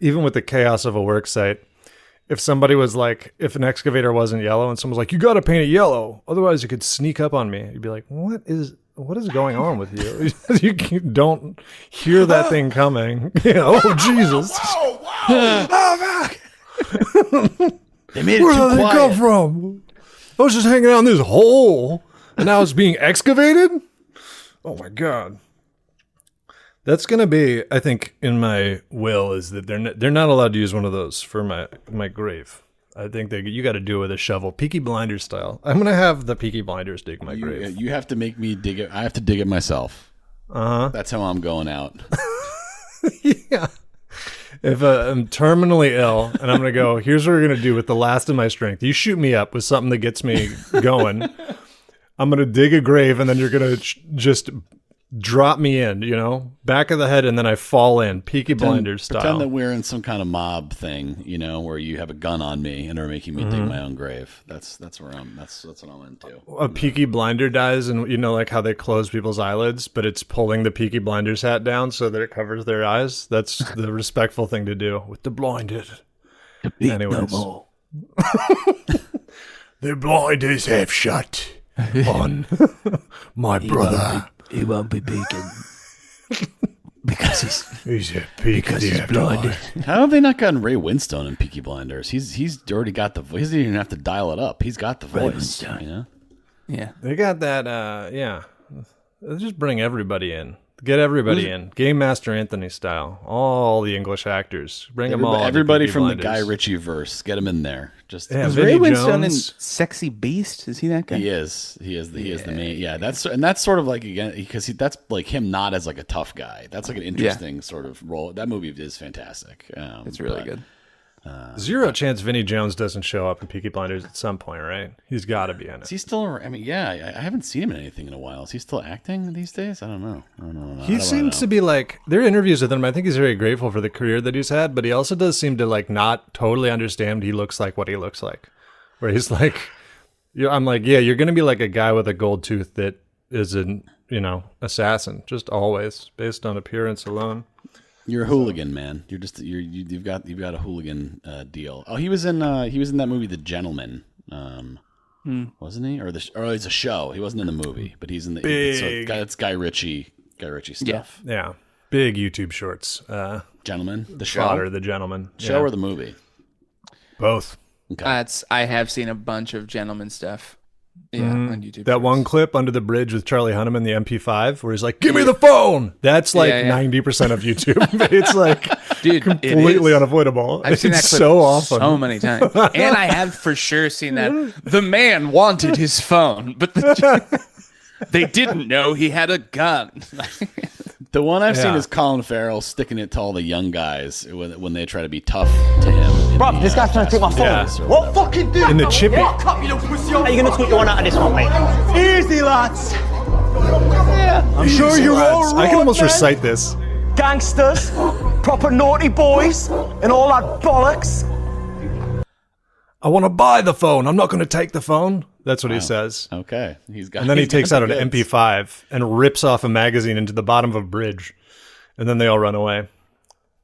Speaker 3: even with the chaos of a work site, if somebody was like, if an excavator wasn't yellow and someone was like, you got to paint it yellow, otherwise you could sneak up on me. You'd be like, what is going on with you? You don't hear that thing coming. Oh, Jesus.
Speaker 4: Oh, fuck.
Speaker 2: They made it
Speaker 3: Where
Speaker 2: too
Speaker 3: did they
Speaker 2: quiet.
Speaker 3: come from? I was just hanging out in this hole, and now it's being excavated? Oh, my God. That's going to be, I think, in my will, is that they're not allowed to use one of those for my grave. I think that you got to do it with a shovel, Peaky Blinders style. I'm going to have the Peaky Blinders dig my grave.
Speaker 2: You have to make me dig it. I have to dig it myself. That's how I'm going out.
Speaker 3: Yeah. If I'm terminally ill and I'm going to go, here's what we're going to do with the last of my strength. You shoot me up with something that gets me going. I'm going to dig a grave, and then you're going to just drop me in, back of the head, and then I fall in, Peaky Blinders style.
Speaker 2: Pretend that we're in some kind of mob thing, where you have a gun on me and are making me dig my own grave. That's what I'm into.
Speaker 3: A Peaky Blinder dies, and like how they close people's eyelids, but it's pulling the Peaky Blinders hat down so that it covers their eyes. That's the respectful thing to do with the blinded. Anyways, the blinders have shut on my brother.
Speaker 6: He won't be peeking because he's
Speaker 3: blinded.
Speaker 2: How have they not gotten Ray Winstone in Peaky Blinders? He's already got the voice. He doesn't even have to dial it up. He's got the voice.
Speaker 4: Yeah.
Speaker 3: They got that. They'll just bring everybody in. Get everybody in. Game Master Anthony style. All the English actors. Bring them all.
Speaker 2: Everybody
Speaker 3: Peaky
Speaker 2: from
Speaker 3: Blinders.
Speaker 2: the Guy Ritchie verse. Get them in there. Just
Speaker 3: Yeah,
Speaker 4: Was
Speaker 3: Vinnie
Speaker 4: Ray Winstone in
Speaker 3: Jones.
Speaker 4: Sexy Beast? Is he that guy?
Speaker 2: He is the main. Yeah, that's sort of like, again, because that's like him not as like a tough guy. That's like an interesting sort of role. That movie is fantastic.
Speaker 4: It's really good.
Speaker 3: Zero chance Vinnie Jones doesn't show up in Peaky Blinders at some point, right? He's got to be in it.
Speaker 2: Is he still? I mean, yeah, I haven't seen him in anything in a while. Is he still acting these days? I don't know.
Speaker 3: He seems to be like, there are interviews with him. I think he's very grateful for the career that he's had, but he also does seem to like not totally understand he looks like what he looks like. Where he's like, I'm like, yeah, you're going to be like a guy with a gold tooth that is an, assassin, just always based on appearance alone.
Speaker 2: You're a hooligan, man. You've got a hooligan deal. Oh, he was in that movie, The Gentleman, wasn't he? Or it's a show. He wasn't in the movie, but he's in the. It's Guy Ritchie stuff.
Speaker 3: Yeah, big YouTube shorts.
Speaker 2: Gentleman, the show,
Speaker 3: Slaughter, the Gentleman,
Speaker 2: show or the movie?
Speaker 3: Both.
Speaker 2: Okay.
Speaker 4: I have seen a bunch of gentleman stuff. Yeah, on YouTube.
Speaker 3: That one clip under the bridge with Charlie Hunnam, the MP5, where he's like, "Give me the phone." That's like 90% of YouTube. It's like completely unavoidable.
Speaker 4: I've seen that clip
Speaker 3: so often,
Speaker 4: so many times, and I have for sure seen that the man wanted his phone, but they didn't know he had a gun.
Speaker 2: The one I've seen
Speaker 3: Yeah.
Speaker 2: is Colin Farrell sticking it to all the young guys when they try to be tough to him.
Speaker 7: Bro, this guy's trying to take my phone.
Speaker 3: Yeah.
Speaker 7: What fucking dude?
Speaker 3: In the chippy.
Speaker 7: Fuck up, you little pussy. How you gonna tweet your one out of this one, mate? Easy, lads. I'm sure you're all
Speaker 3: I can almost
Speaker 7: right,
Speaker 3: recite this.
Speaker 7: gangsters, proper naughty boys, and all that bollocks.
Speaker 3: I want to buy the phone. I'm not going to take the phone. That's what he says.
Speaker 2: Okay, he's got.
Speaker 3: And then he
Speaker 2: he's got
Speaker 3: takes
Speaker 2: the
Speaker 3: out an
Speaker 2: goods.
Speaker 3: MP5 and rips off a magazine into the bottom of a bridge. And then they all run away.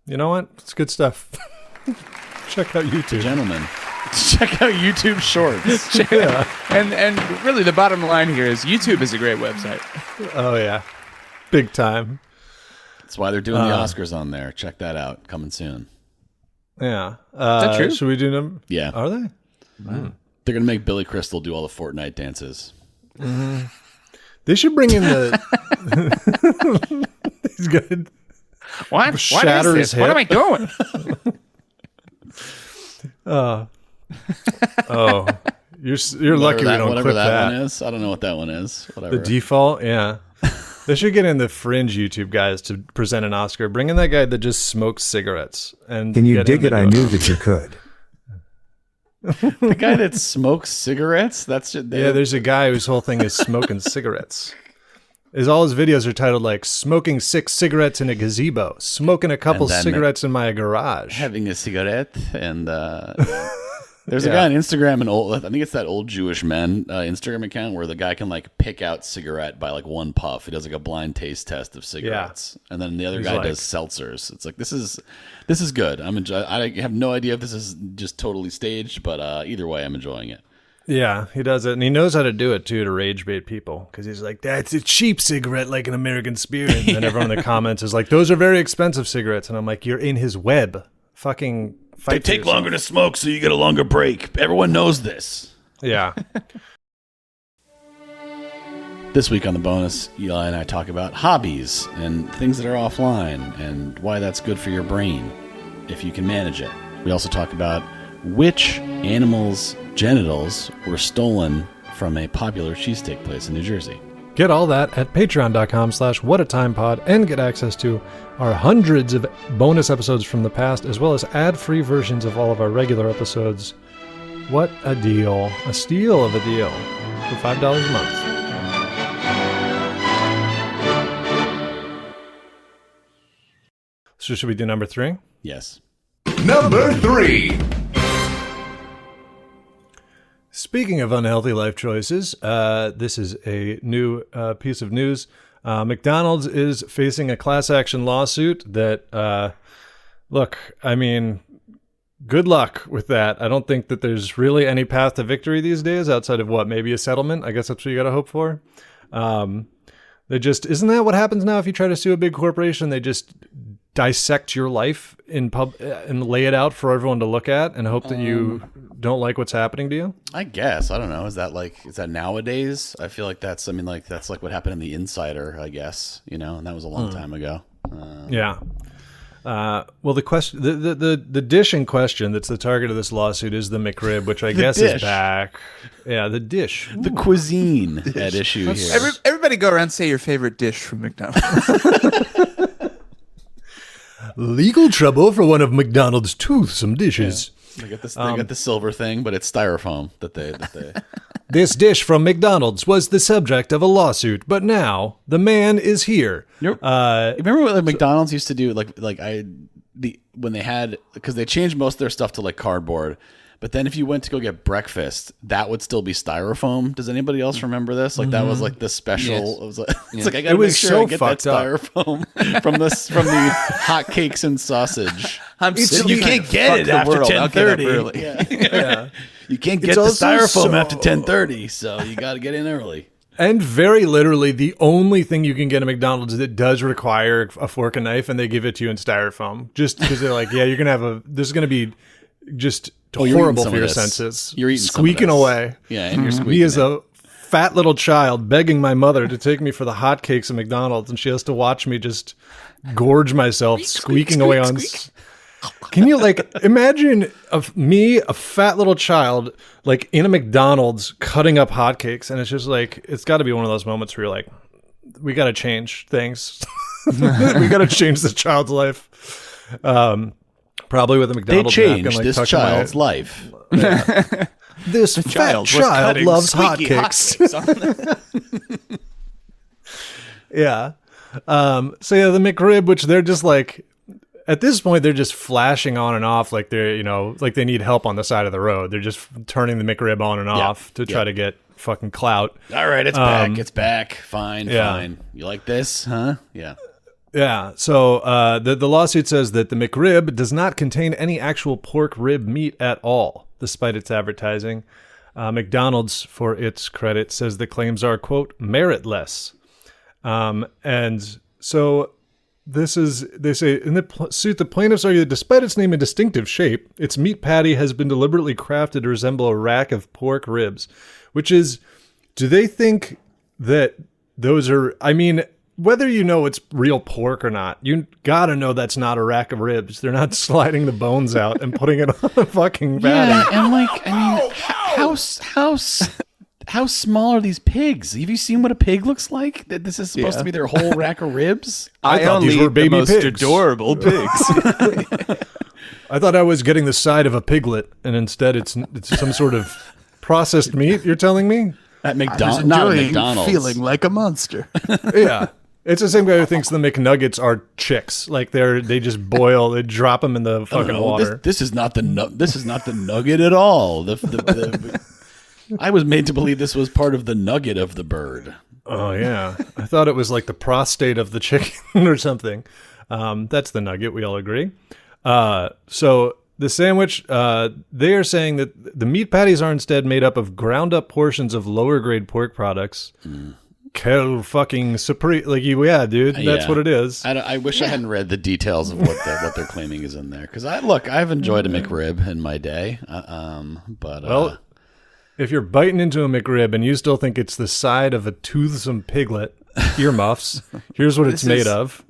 Speaker 3: You know what? It's good stuff. Check out YouTube.
Speaker 2: Gentlemen, check out YouTube Shorts.
Speaker 3: Yeah.
Speaker 4: And really, the bottom line here is YouTube is a great website.
Speaker 3: Oh, yeah. Big time.
Speaker 2: That's why they're doing the Oscars on there. Check that out. Coming soon.
Speaker 3: Yeah. Is
Speaker 4: that true?
Speaker 3: Should we do them?
Speaker 2: Yeah.
Speaker 3: Are they?
Speaker 2: They're gonna make Billy Crystal do all the Fortnite dances.
Speaker 3: They should bring in the... He's good.
Speaker 4: What?
Speaker 3: Shatter
Speaker 4: What
Speaker 3: his
Speaker 4: is this? What am I
Speaker 3: hip.
Speaker 4: doing?
Speaker 3: Oh. You're lucky we don't
Speaker 2: whatever
Speaker 3: clip
Speaker 2: that
Speaker 3: that.
Speaker 2: one is. I don't know what that one is. Whatever.
Speaker 3: The default, yeah. They should get in the fringe YouTube guys to present an Oscar. Bring in that guy that just smokes cigarettes. And
Speaker 8: Can you
Speaker 3: get
Speaker 8: dig
Speaker 3: him
Speaker 8: it?
Speaker 3: to
Speaker 8: I
Speaker 3: do
Speaker 8: knew that you could.
Speaker 2: The guy that smokes cigarettes. That's
Speaker 3: Yeah, there's a guy whose whole thing is smoking cigarettes. All his videos are titled like "Smoking 6 cigarettes in a gazebo," "Smoking a couple
Speaker 2: And then
Speaker 3: cigarettes in my garage."
Speaker 2: having a cigarette, and there's a guy on Instagram, I think it's that old Jewish men Instagram account where the guy can like pick out cigarette by like one puff. He does like a blind taste test of cigarettes, and then the other guy does seltzers. It's like this is good. I have no idea if this is just totally staged, but either way, I'm enjoying it.
Speaker 3: Yeah, he does it, and he knows how to do it too to rage bait people because he's like, "That's a cheap cigarette, like an American Spirit," and then everyone in the comments is like, "Those are very expensive cigarettes," and I'm like, "You're in his web, fucking."
Speaker 2: They
Speaker 3: Fight
Speaker 2: take longer to smoke, so you get a longer break. Everyone knows this.
Speaker 3: Yeah.
Speaker 2: This week on the bonus, Eli and I talk about hobbies and things that are offline and why that's good for your brain if you can manage it. We also talk about which animals' genitals were stolen from a popular cheesesteak place in New Jersey.
Speaker 3: Get all that at patreon.com/whatatimepod and get access to our hundreds of bonus episodes from the past, as well as ad-free versions of all of our regular episodes. What a deal. A steal of a deal for $5 a month. So should we do number 3?
Speaker 2: Yes.
Speaker 1: Number 3.
Speaker 3: Speaking of unhealthy life choices, this is a new piece of news. McDonald's is facing a class action lawsuit that, look, I mean, good luck with that. I don't think that there's really any path to victory these days outside of maybe a settlement. I guess that's what you got to hope for. Isn't that what happens now if you try to sue a big corporation? They just dissect your life in pub and lay it out for everyone to look at and hope that you don't like what's happening to you.
Speaker 2: I guess. I don't know. Is that nowadays? I feel like that's like what happened in The Insider, I guess, and that was a long time ago.
Speaker 3: Yeah. Well, the question, the dish in question that's the target of this lawsuit is the McRib, which I guess
Speaker 2: dish.
Speaker 3: is back. Yeah, the dish.
Speaker 2: The cuisine at issue here.
Speaker 4: Everybody go around and say your favorite dish from McDonald's.
Speaker 3: Legal trouble for one of McDonald's toothsome dishes.
Speaker 2: They got the silver thing, but it's styrofoam that they
Speaker 3: This dish from McDonald's was the subject of a lawsuit, but now the man is here.
Speaker 2: Remember what McDonald's used to do? When they had, because they changed most of their stuff to like cardboard, but then if you went to go get breakfast, that would still be styrofoam. Does anybody else remember this? Like that was like the special.
Speaker 4: Yes.
Speaker 2: It was like, it's like I gotta make sure I get that styrofoam from the hot cakes and sausage. You can't get it after 10:30. Yeah. You can't get the
Speaker 3: also
Speaker 2: styrofoam after 10:30, so you got to get in early.
Speaker 3: And very literally, the only thing you can get at McDonald's that does require a fork and knife, and they give it to you in styrofoam, just because they're like, yeah, you're gonna have this is gonna be just
Speaker 2: you're
Speaker 3: horrible
Speaker 2: eating some
Speaker 3: for
Speaker 2: of
Speaker 3: your
Speaker 2: this.
Speaker 3: senses.
Speaker 2: You're eating some of
Speaker 3: squeaking
Speaker 2: this.
Speaker 3: away.
Speaker 2: Yeah, and you're squeaking.
Speaker 3: Me as
Speaker 2: it.
Speaker 3: a fat little child begging my mother to take me for the hotcakes at McDonald's, and she has to watch me just gorge myself, squeaking away on. Can you imagine me, a fat little child, like in a McDonald's cutting up hotcakes, and it's just like it's got to be one of those moments where you're like, we got to change things. We got to change this child's life. Probably with a
Speaker 2: They
Speaker 3: McDonald's.
Speaker 2: changed this child's life.
Speaker 3: This fat child loves hotcakes. Yeah. So yeah, the McRib, which they're just like, at this point, they're just flashing on and off like they're, like they need help on the side of the road. They're just turning the McRib on and off to try to get fucking clout.
Speaker 2: All right, it's back. It's back. Fine, fine. You like this, huh? Yeah.
Speaker 3: Yeah. So the lawsuit says that the McRib does not contain any actual pork rib meat at all, despite its advertising. McDonald's, for its credit, says the claims are, quote, meritless. And so this is, they say, in the suit, the plaintiffs argue that despite its name and distinctive shape, its meat patty has been deliberately crafted to resemble a rack of pork ribs, which is, do they think that those are, I mean, whether you know it's real pork or not, you gotta know that's not a rack of ribs. They're not sliding the bones out and putting it on a fucking patty.
Speaker 2: Yeah, and like, I mean, how small are these pigs? Have you seen what a pig looks like? That this is supposed to be their whole rack of ribs?
Speaker 3: I thought these were baby
Speaker 4: most
Speaker 3: pigs.
Speaker 4: Adorable pigs.
Speaker 3: I thought I was getting the side of a piglet, and instead it's some sort of processed meat. You're telling me?
Speaker 2: At McDonald's, not at McDonald's.
Speaker 6: Feeling like a monster.
Speaker 3: Yeah. It's the same guy who thinks the McNuggets are chicks. Like they just boil, they drop them in the fucking water.
Speaker 2: This is not the nugget at all. I was made to believe this was part of the nugget of the bird.
Speaker 3: Oh yeah, I thought it was like the prostate of the chicken or something. That's the nugget. We all agree. So the sandwich, they are saying that the meat patties are instead made up of ground up portions of lower grade pork products. Quel fucking supreme, like dude, that's what it is.
Speaker 2: I wish I hadn't read the details of what they're claiming is in there, because I've enjoyed a McRib in my day, but
Speaker 3: if you're biting into a McRib and you still think it's the side of a toothsome piglet, earmuffs, here's what it's made of.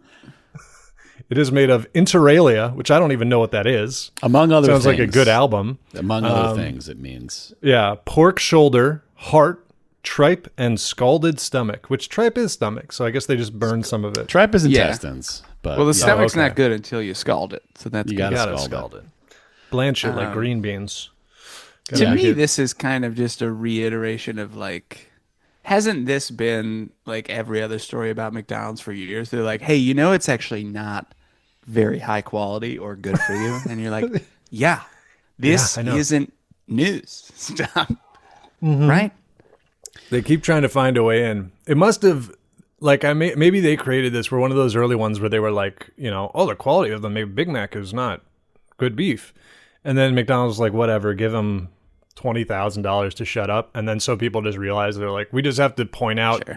Speaker 3: It is made of inter alia, which I don't even know what that is.
Speaker 2: Among other things.
Speaker 3: Sounds like a good album.
Speaker 2: Among other things, it means.
Speaker 3: Yeah, pork shoulder, heart, tripe, and scalded stomach, which tripe is stomach, so I guess they just burn some of it.
Speaker 2: Tripe is intestines. But
Speaker 4: well, the stomach's not good until you scald it, so that's
Speaker 2: you gotta scald it.
Speaker 3: Blanch it like green beans.
Speaker 4: To me, this is kind of just a reiteration of like, hasn't this been like every other story about McDonald's for years? They're like, hey, it's actually not very high quality or good for you. And you're like, this isn't news. Stop. Right?
Speaker 3: They keep trying to find a way in. It must have, like, maybe they created this for one of those early ones where they were like, the quality of the Big Mac is not good beef. And then McDonald's was like, whatever, give them $20,000 to shut up. And then so people just realize they're like, we just have to point out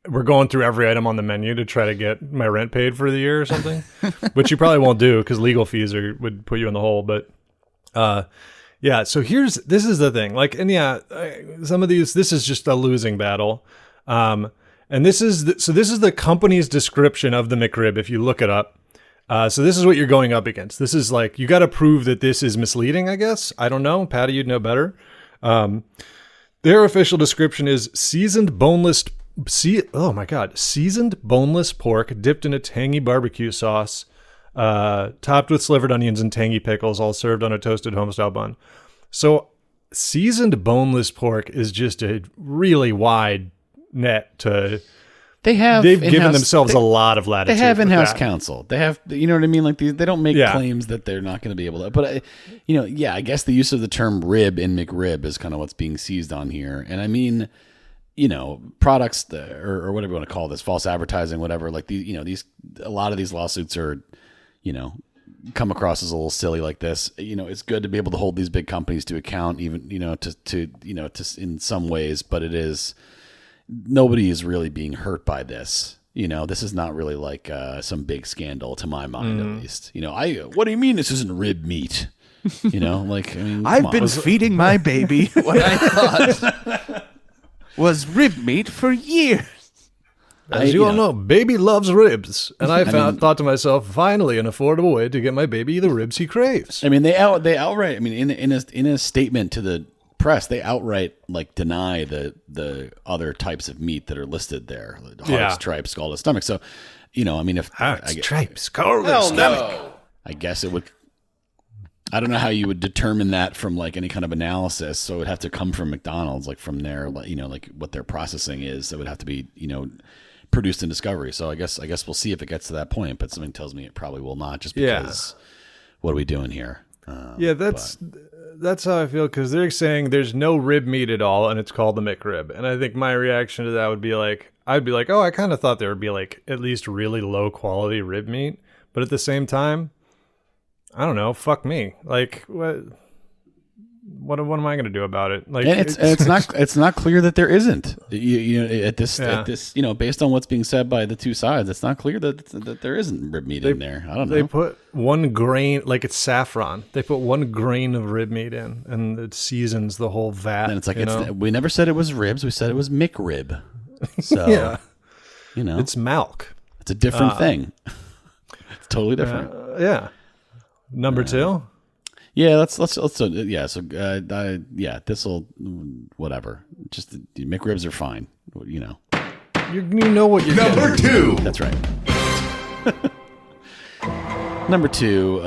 Speaker 3: we're going through every item on the menu to try to get my rent paid for the year or something, which you probably won't do because legal fees would put you in the hole. But yeah, so this is the thing. Like, and some of these, this is just a losing battle. And this is the company's description of the McRib if you look it up. So this is what you're going up against. This is like, you got to prove that this is misleading, I guess. I don't know. Patty, you'd know better. Their official description is seasoned boneless pork dipped in a tangy barbecue sauce, topped with slivered onions and tangy pickles, all served on a toasted homestyle bun. So seasoned boneless pork is just a really wide net to... They've given themselves a lot of latitude.
Speaker 2: They have in-house counsel. They have, you know what I mean? Like they don't make claims that they're not going to be able to. But I guess the use of the term rib in McRib is kind of what's being seized on here. And I mean, products or whatever you want to call this, false advertising, whatever. Like a lot of these lawsuits are, come across as a little silly like this. It's good to be able to hold these big companies to account, even to in some ways. But it is. Nobody is really being hurt by this. This is not really like some big scandal to my mind, at least. What do you mean this isn't rib meat?
Speaker 4: I've been feeding my baby what I thought was rib meat for years.
Speaker 3: As you all know, baby loves ribs, and I thought to myself, finally, an affordable way to get my baby the ribs he craves.
Speaker 2: I mean, they outright. I mean, in a statement to the press, they outright like deny the other types of meat that are listed there, heart, tripe, skull, stomach. So, you know, I mean, if
Speaker 3: tripe, skull, stomach.
Speaker 2: I guess it would. I don't know how you would determine that from like any kind of analysis. So it would have to come from McDonald's, like from their, you know, like what their processing is. That would have to be, you know, produced in Discovery. So I guess we'll see if it gets to that point. But something tells me it probably will not, just because what are we doing here?
Speaker 3: That's how I feel, because they're saying there's no rib meat at all, and it's called the McRib. And I think my reaction to that would be like, I'd be like, oh, I kind of thought there would be like at least really low quality rib meat, but at the same time, I don't know, fuck me. Like what am I going to do about it? Like,
Speaker 2: and it's not clear that there isn't. You know, at this, you know, based on what's being said by the two sides, it's not clear that there isn't rib meat in there. I don't know.
Speaker 3: They put 1 grain, like it's saffron. They put 1 grain of rib meat in, and it seasons the whole vat.
Speaker 2: And it's like we never said it was ribs. We said it was McRib. So you know,
Speaker 3: it's milk.
Speaker 2: It's a different thing. It's totally different.
Speaker 3: Number 2.
Speaker 2: Yeah, let's yeah. So this will whatever. Just the McRibs are fine. You know.
Speaker 3: You know what you're
Speaker 1: Number 2.
Speaker 2: That's right. Number 2.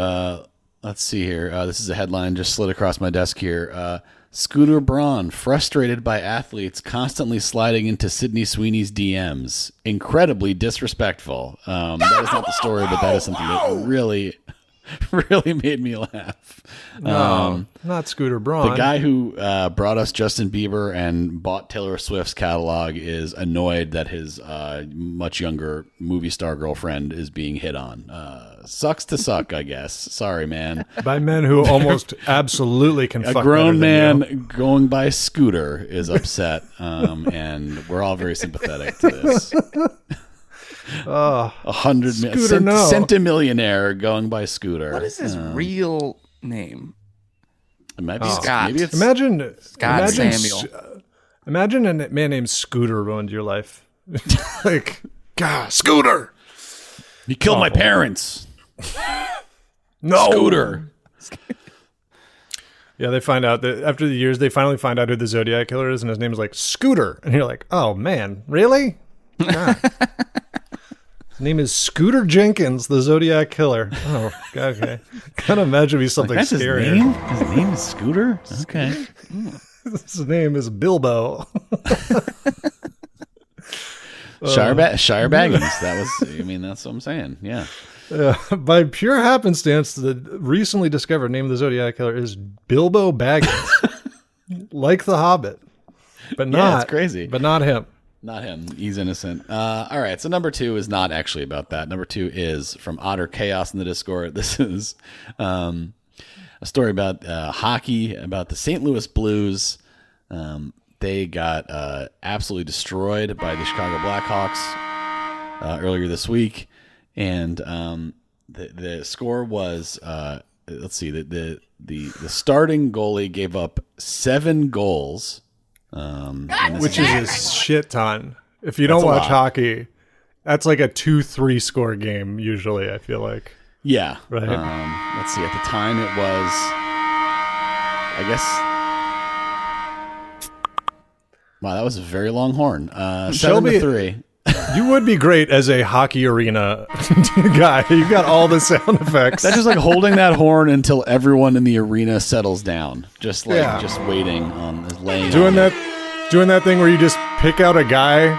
Speaker 2: Let's see here. This is a headline just slid across my desk here. Scooter Braun frustrated by athletes constantly sliding into Sydney Sweeney's DMs. Incredibly disrespectful. That is not the story, but that is something that really made me laugh.
Speaker 3: No, not Scooter Braun.
Speaker 2: The guy who brought us Justin Bieber and bought Taylor Swift's catalog is annoyed that his much younger movie star girlfriend is being hit on. Sucks to suck, I guess. Sorry, man.
Speaker 3: By men who almost absolutely can fuck.
Speaker 2: A grown man
Speaker 3: you.
Speaker 2: going by Scooter is upset, and we're all very sympathetic to this. 100 centimillionaire going by Scooter.
Speaker 4: What is his real name?
Speaker 2: It might be
Speaker 4: Scott.
Speaker 2: Maybe it's
Speaker 4: Scott Samuel.
Speaker 3: Imagine a man named Scooter ruined your life. Like, God, Scooter.
Speaker 2: You killed my parents.
Speaker 3: No,
Speaker 2: Scooter.
Speaker 3: Yeah, they find out that after the years, they finally find out who the Zodiac killer is, and his name is like Scooter, and you're like, oh man, really? God. His name is Scooter Jenkins, the Zodiac Killer. Oh, okay. Kind of imagine it'd be something
Speaker 2: that's
Speaker 3: scary.
Speaker 2: His name? His name is Scooter? Okay.
Speaker 3: His name is Bilbo.
Speaker 2: Shire Baggins. That was, I mean, that's what I'm saying. Yeah.
Speaker 3: By pure happenstance, the recently discovered name of the Zodiac Killer is Bilbo Baggins. Like the Hobbit. But not,
Speaker 2: it's crazy.
Speaker 3: But not him.
Speaker 2: Not him. He's innocent. All right. So number 2 is not actually about that. Number 2 is from Otter Chaos in the Discord. This is a story about hockey, about the St. Louis Blues. They got absolutely destroyed by the Chicago Blackhawks earlier this week. And the score was, let's see, the starting goalie gave up 7 goals.
Speaker 3: Which is a shit ton. If you don't watch hockey, that's like a 2-3 score game usually, I feel like.
Speaker 2: Yeah.
Speaker 3: Right.
Speaker 2: Let's see. At the time it was, I guess, wow, that was a very long horn. 7-3.
Speaker 3: You would be great as a hockey arena guy. You got all the sound effects.
Speaker 2: That's just like holding that horn until everyone in the arena settles down. Just waiting on laying.
Speaker 3: Doing that thing where you just pick out a guy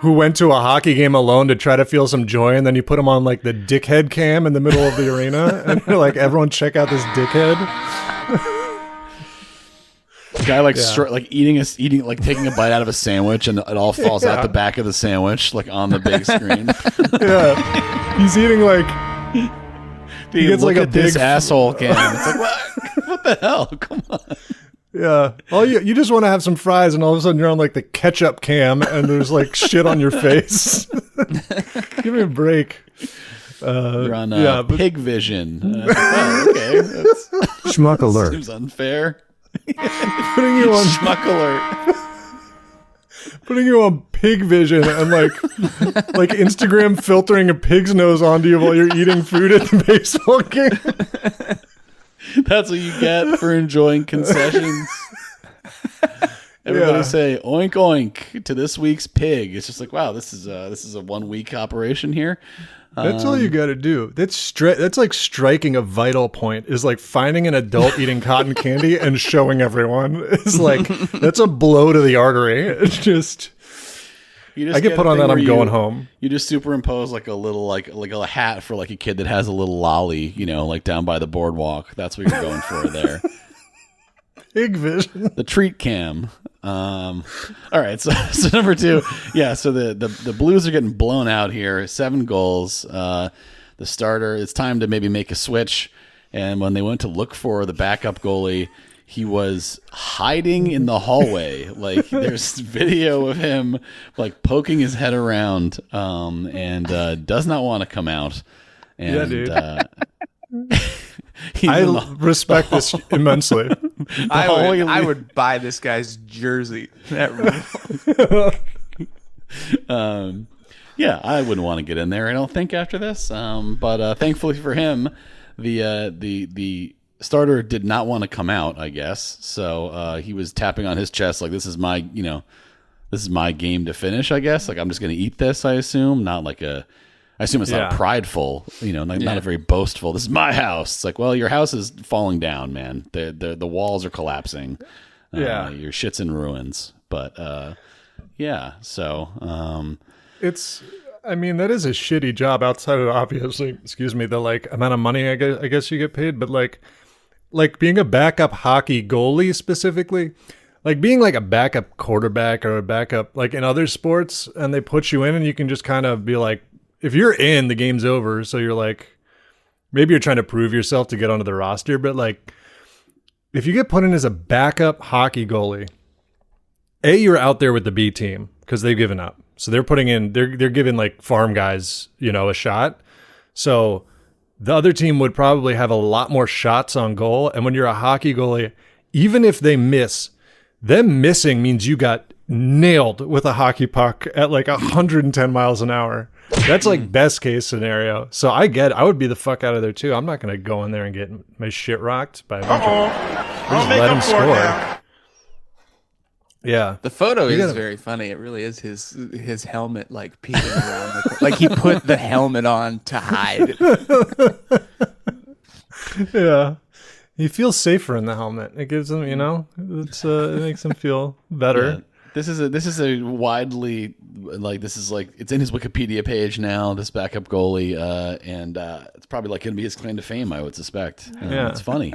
Speaker 3: who went to a hockey game alone to try to feel some joy, and then you put him on like the dickhead cam in the middle of the arena, and you're like, everyone check out this dickhead.
Speaker 2: Guy like eating like taking a bite out of a sandwich, and it all falls out the back of the sandwich, like on the big screen.
Speaker 3: Yeah, he's eating like
Speaker 2: he gets like a big asshole can. It's like what the hell? Come on.
Speaker 3: Yeah, you just want to have some fries, and all of a sudden you're on like the ketchup cam, and there's like shit on your face. Give me a break.
Speaker 2: You're on Pig Vision. Okay,
Speaker 3: Schmuck alert.
Speaker 2: Seems unfair.
Speaker 3: Putting you on
Speaker 2: Schmuck alert.
Speaker 3: Putting you on Pig Vision and like Instagram filtering a pig's nose onto you while you're eating food at the baseball game.
Speaker 2: That's what you get for enjoying concessions. Everybody say oink oink to this week's pig. It's just like, wow, this is a 1 week operation here.
Speaker 3: That's all you got to do. That's like striking a vital point. Is like finding an adult eating cotton candy and showing everyone. It's like that's a blow to the artery. It's just. I get put on that. I'm going home.
Speaker 2: You just superimpose like a little like a hat for like a kid that has a little lolly, like down by the boardwalk. That's what you're going for there.
Speaker 3: Pig vision.
Speaker 2: The treat cam. All right, so number 2, yeah. So the Blues are getting blown out here. 7 goals. The starter. It's time to maybe make a switch. And when they went to look for the backup goalie, he was hiding in the hallway. Like there's video of him like poking his head around, and does not want to come out. And,
Speaker 3: yeah, dude. I respect this immensely.
Speaker 4: I would buy this guy's jersey.
Speaker 2: Yeah, I wouldn't want to get in there, I don't think, after this. But thankfully for him, the starter did not want to come out, I guess. So he was tapping on his chest like, this is my game to finish, I guess. Like, I'm just going to eat this, I assume. I assume it's not prideful, not a very boastful. This is my house. It's like, well, your house is falling down, man. The walls are collapsing. Your shit's in ruins. But yeah, so
Speaker 3: it's. I mean, that is a shitty job outside of obviously, the like amount of money I guess you get paid, but like being a backup hockey goalie specifically, like being like a backup quarterback or a backup like in other sports, and they put you in and you can just kind of be like, if you're in, the game's over. So you're like, maybe you're trying to prove yourself to get onto the roster, but like if you get put in as a backup hockey goalie, you're out there with the B team because they've given up. So they're giving like farm guys, a shot. So the other team would probably have a lot more shots on goal. And when you're a hockey goalie, even if they miss, them missing means you got nailed with a hockey puck at like 110 miles an hour. That's like best case scenario. So I would be the fuck out of there too. I'm not going to go in there and get my shit rocked by a bunch of, just let him score. Yeah,
Speaker 4: the photo is very funny. It really is his helmet like peeking around, like he put the helmet on to hide.
Speaker 3: Yeah, he feels safer in the helmet. It gives him, it makes him feel better.
Speaker 2: Yeah. This is a widely it's in his Wikipedia page now. This backup goalie, and it's probably like going to be his claim to fame, I would suspect. It's funny.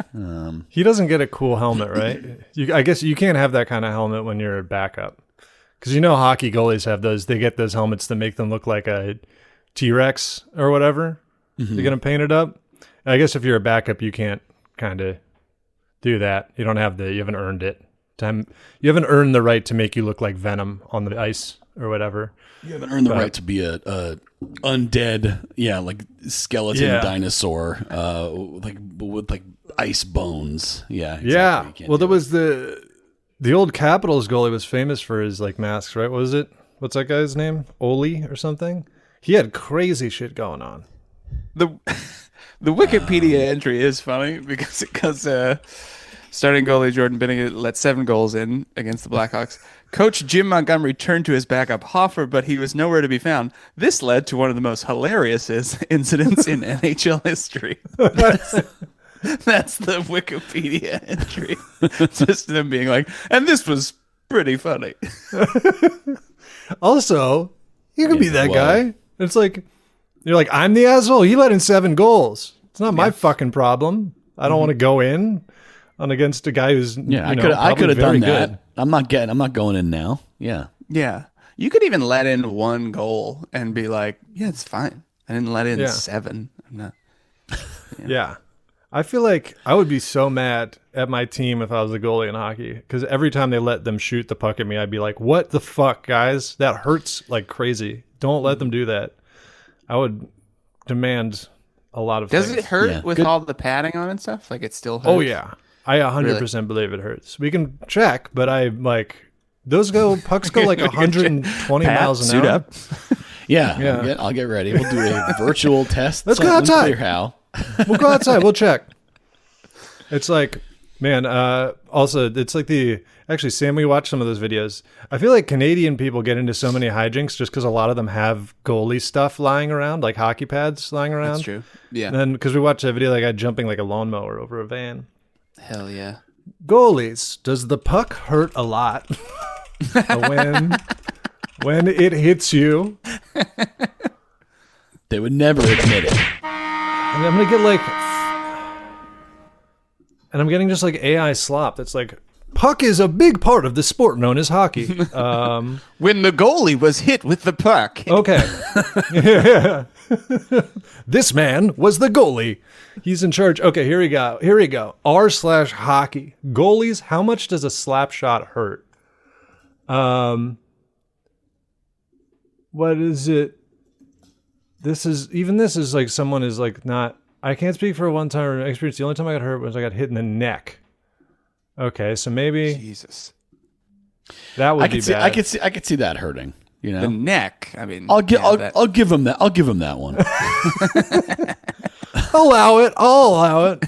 Speaker 3: He doesn't get a cool helmet, right? I guess you can't have that kind of helmet when you're a backup, because hockey goalies have those. They get those helmets that make them look like a T-Rex or whatever. Mm-hmm. They're going to paint it up. I guess if you're a backup, you can't kind of do that. You haven't earned it. You haven't earned the right to make you look like Venom on the ice or whatever.
Speaker 2: You haven't earned the right to be a undead, like skeleton dinosaur, with like ice bones. Yeah, exactly.
Speaker 3: Yeah. Well, there was the old Capitals goalie was famous for his like masks, right? What was it? What's that guy's name? Ole or something? He had crazy shit going on.
Speaker 4: The Wikipedia entry is funny because starting goalie Jordan Binnington let 7 goals in against the Blackhawks. Coach Jim Montgomery turned to his backup Hoffer, but he was nowhere to be found. This led to one of the most hilarious incidents in NHL history. That's the Wikipedia entry. Just them being like, and this was pretty funny.
Speaker 3: Also, you could be that guy. It's like, you're like, I'm the asshole. He let in 7 goals. It's not my fucking problem. I don't want to go in on against a guy who's
Speaker 2: I could have done that. Good. I'm not going in now. Yeah.
Speaker 4: You could even let in 1 goal and be like, yeah, it's fine. I didn't let in 7. I'm not.
Speaker 3: Yeah. I feel like I would be so mad at my team if I was a goalie in hockey, because every time they let them shoot the puck at me, I'd be like, what the fuck, guys? That hurts like crazy. Don't let them do that. I would demand a lot of
Speaker 4: Does
Speaker 3: things.
Speaker 4: it hurt with all the padding on and stuff? Like it still hurts?
Speaker 3: Oh, yeah. I 100% believe it hurts. We can check, but I like those pucks go like 120 miles an hour.
Speaker 4: Suit up.
Speaker 2: Yeah. I'll get ready. We'll do a virtual test.
Speaker 3: Let's go outside.
Speaker 2: How.
Speaker 3: We'll go outside. We'll check. It's like Man, also, it's like actually, Sam, we watched some of those videos. I feel like Canadian people get into so many hijinks just because a lot of them have goalie stuff lying around, like hockey pads lying around.
Speaker 4: That's true. Yeah.
Speaker 3: And then, because we watched a video of a guy jumping like a lawnmower over a van.
Speaker 4: Hell yeah.
Speaker 3: Goalies, does the puck hurt a lot when it hits you?
Speaker 2: They would never admit it.
Speaker 3: And I'm gonna get like, and I'm getting just like AI slop. That's like, puck is a big part of the sport known as hockey.
Speaker 4: When the goalie was hit with the puck.
Speaker 3: Okay. Yeah. This man was the goalie. He's in charge. Okay, here we go. R/hockey. Goalies, how much does a slap shot hurt? What is it? This is like someone is like not, I can't speak for a one-time experience. The only time I got hurt was I got hit in the neck. Okay, so maybe
Speaker 4: Jesus.
Speaker 3: That would be bad.
Speaker 2: I could see that hurting. You know,
Speaker 4: the neck. I mean,
Speaker 2: I'll give him that. I'll give him that one.
Speaker 3: I'll allow it.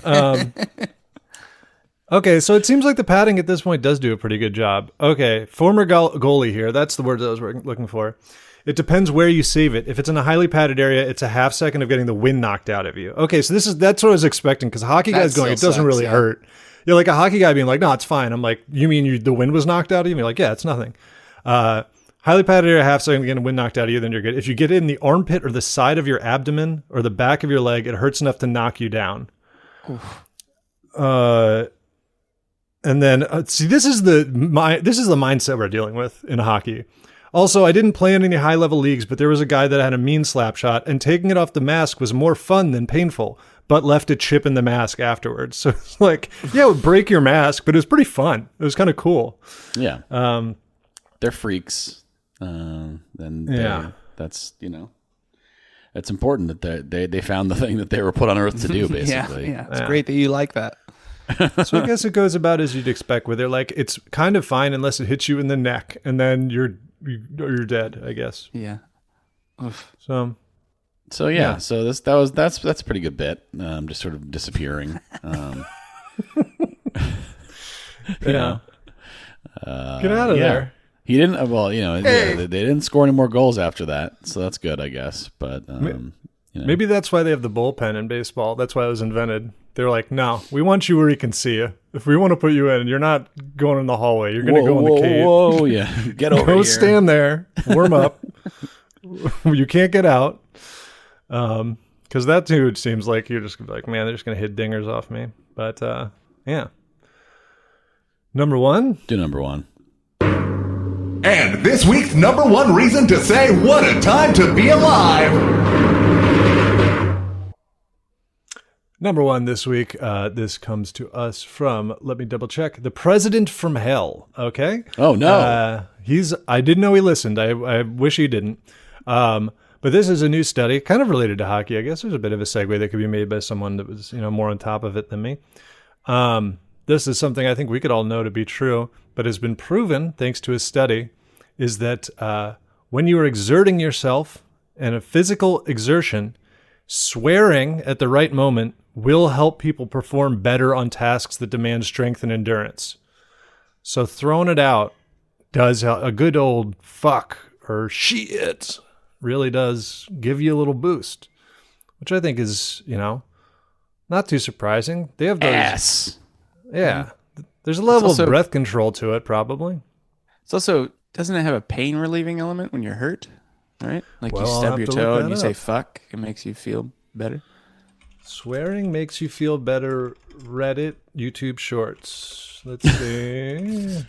Speaker 3: Okay, so it seems like the padding at this point does do a pretty good job. Okay, former goalie here. That's the word that I was looking for. It depends where you save it. If it's in a highly padded area, it's a half second of getting the wind knocked out of you. Okay, so that's what I was expecting, because a hockey guy's going, it doesn't really hurt. You're like a hockey guy being like, no, it's fine. I'm like, you mean the wind was knocked out of you? And you're like, yeah, it's nothing. Highly padded area, half second, getting the wind knocked out of you, then you're good. If you get it in the armpit or the side of your abdomen or the back of your leg, it hurts enough to knock you down. And then see, this is the mindset we're dealing with in hockey. Also, I didn't play in any high level leagues, but there was a guy that had a mean slap shot, and taking it off the mask was more fun than painful, but left a chip in the mask afterwards. So it's like, yeah, it would break your mask, but it was pretty fun. It was kind of cool.
Speaker 2: Yeah. They're freaks. That's, you know, it's important that they found the thing that they were put on earth to do, basically.
Speaker 4: Yeah. It's great that you like that.
Speaker 3: So I guess it goes about as you'd expect, where they're like, it's kind of fine unless it hits you in the neck, and then you're dead, I guess.
Speaker 4: Yeah. Oof.
Speaker 2: So yeah. So that's a pretty good bit. Just sort of disappearing.
Speaker 3: Yeah. Get out of there.
Speaker 2: He didn't. Well, you know, they didn't score any more goals after that, so that's good, I guess. But you know.
Speaker 3: Maybe that's why they have the bullpen in baseball. That's why it was invented. They're like, no, we want you where he can see you. If we want to put you in, you're not going in the hallway. You're going to go in the cave.
Speaker 2: Whoa, yeah. Get over here.
Speaker 3: Go stand there. Warm up. You can't get out. Because that dude seems like you're just like, man, they're just going to hit dingers off me. But, yeah. Number one?
Speaker 2: Do number one.
Speaker 1: And this week's number one reason to say what a time to be alive.
Speaker 3: Number one this week, this comes to us from, let me double check, the President from Hell, okay?
Speaker 2: Oh, no.
Speaker 3: I didn't know he listened. I wish he didn't. But this is a new study, kind of related to hockey. I guess there's a bit of a segue that could be made by someone that was, more on top of it than me. This is something I think we could all know to be true, but has been proven, thanks to a study, is that when you are exerting yourself in a physical exertion, swearing at the right moment will help people perform better on tasks that demand strength and endurance. So throwing it out does a good old fuck or shit really does give you a little boost, which I think is, not too surprising. They have those.
Speaker 2: Ass.
Speaker 3: Yeah. There's a level of breath control to it, probably.
Speaker 4: It's also, doesn't it have a pain relieving element when you're hurt? Right? Like you stub your toe and you say fuck, it makes you feel better.
Speaker 3: Swearing makes you feel better. Reddit, YouTube Shorts. Let's see.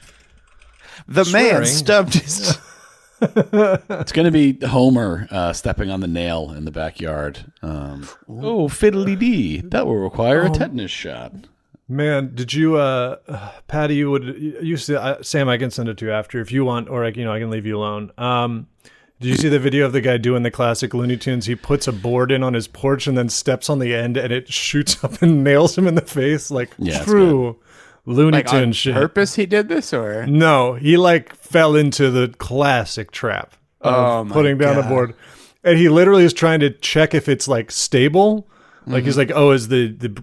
Speaker 4: Man stubbed his...
Speaker 2: It's going to be Homer stepping on the nail in the backyard. Oh, fiddly-dee. That will require a tetanus shot.
Speaker 3: Man, did you, Patty, Sam, I can send it to you after if you want, or I can leave you alone. Did you see the video of the guy doing the classic Looney Tunes? He puts a board in on his porch and then steps on the end and it shoots up and nails him in the face. Like true Looney Tunes shit.
Speaker 4: On purpose he did this, or?
Speaker 3: No, he fell into the classic trap of putting down a board. And he literally is trying to check if it's stable. Like he's like, oh, is the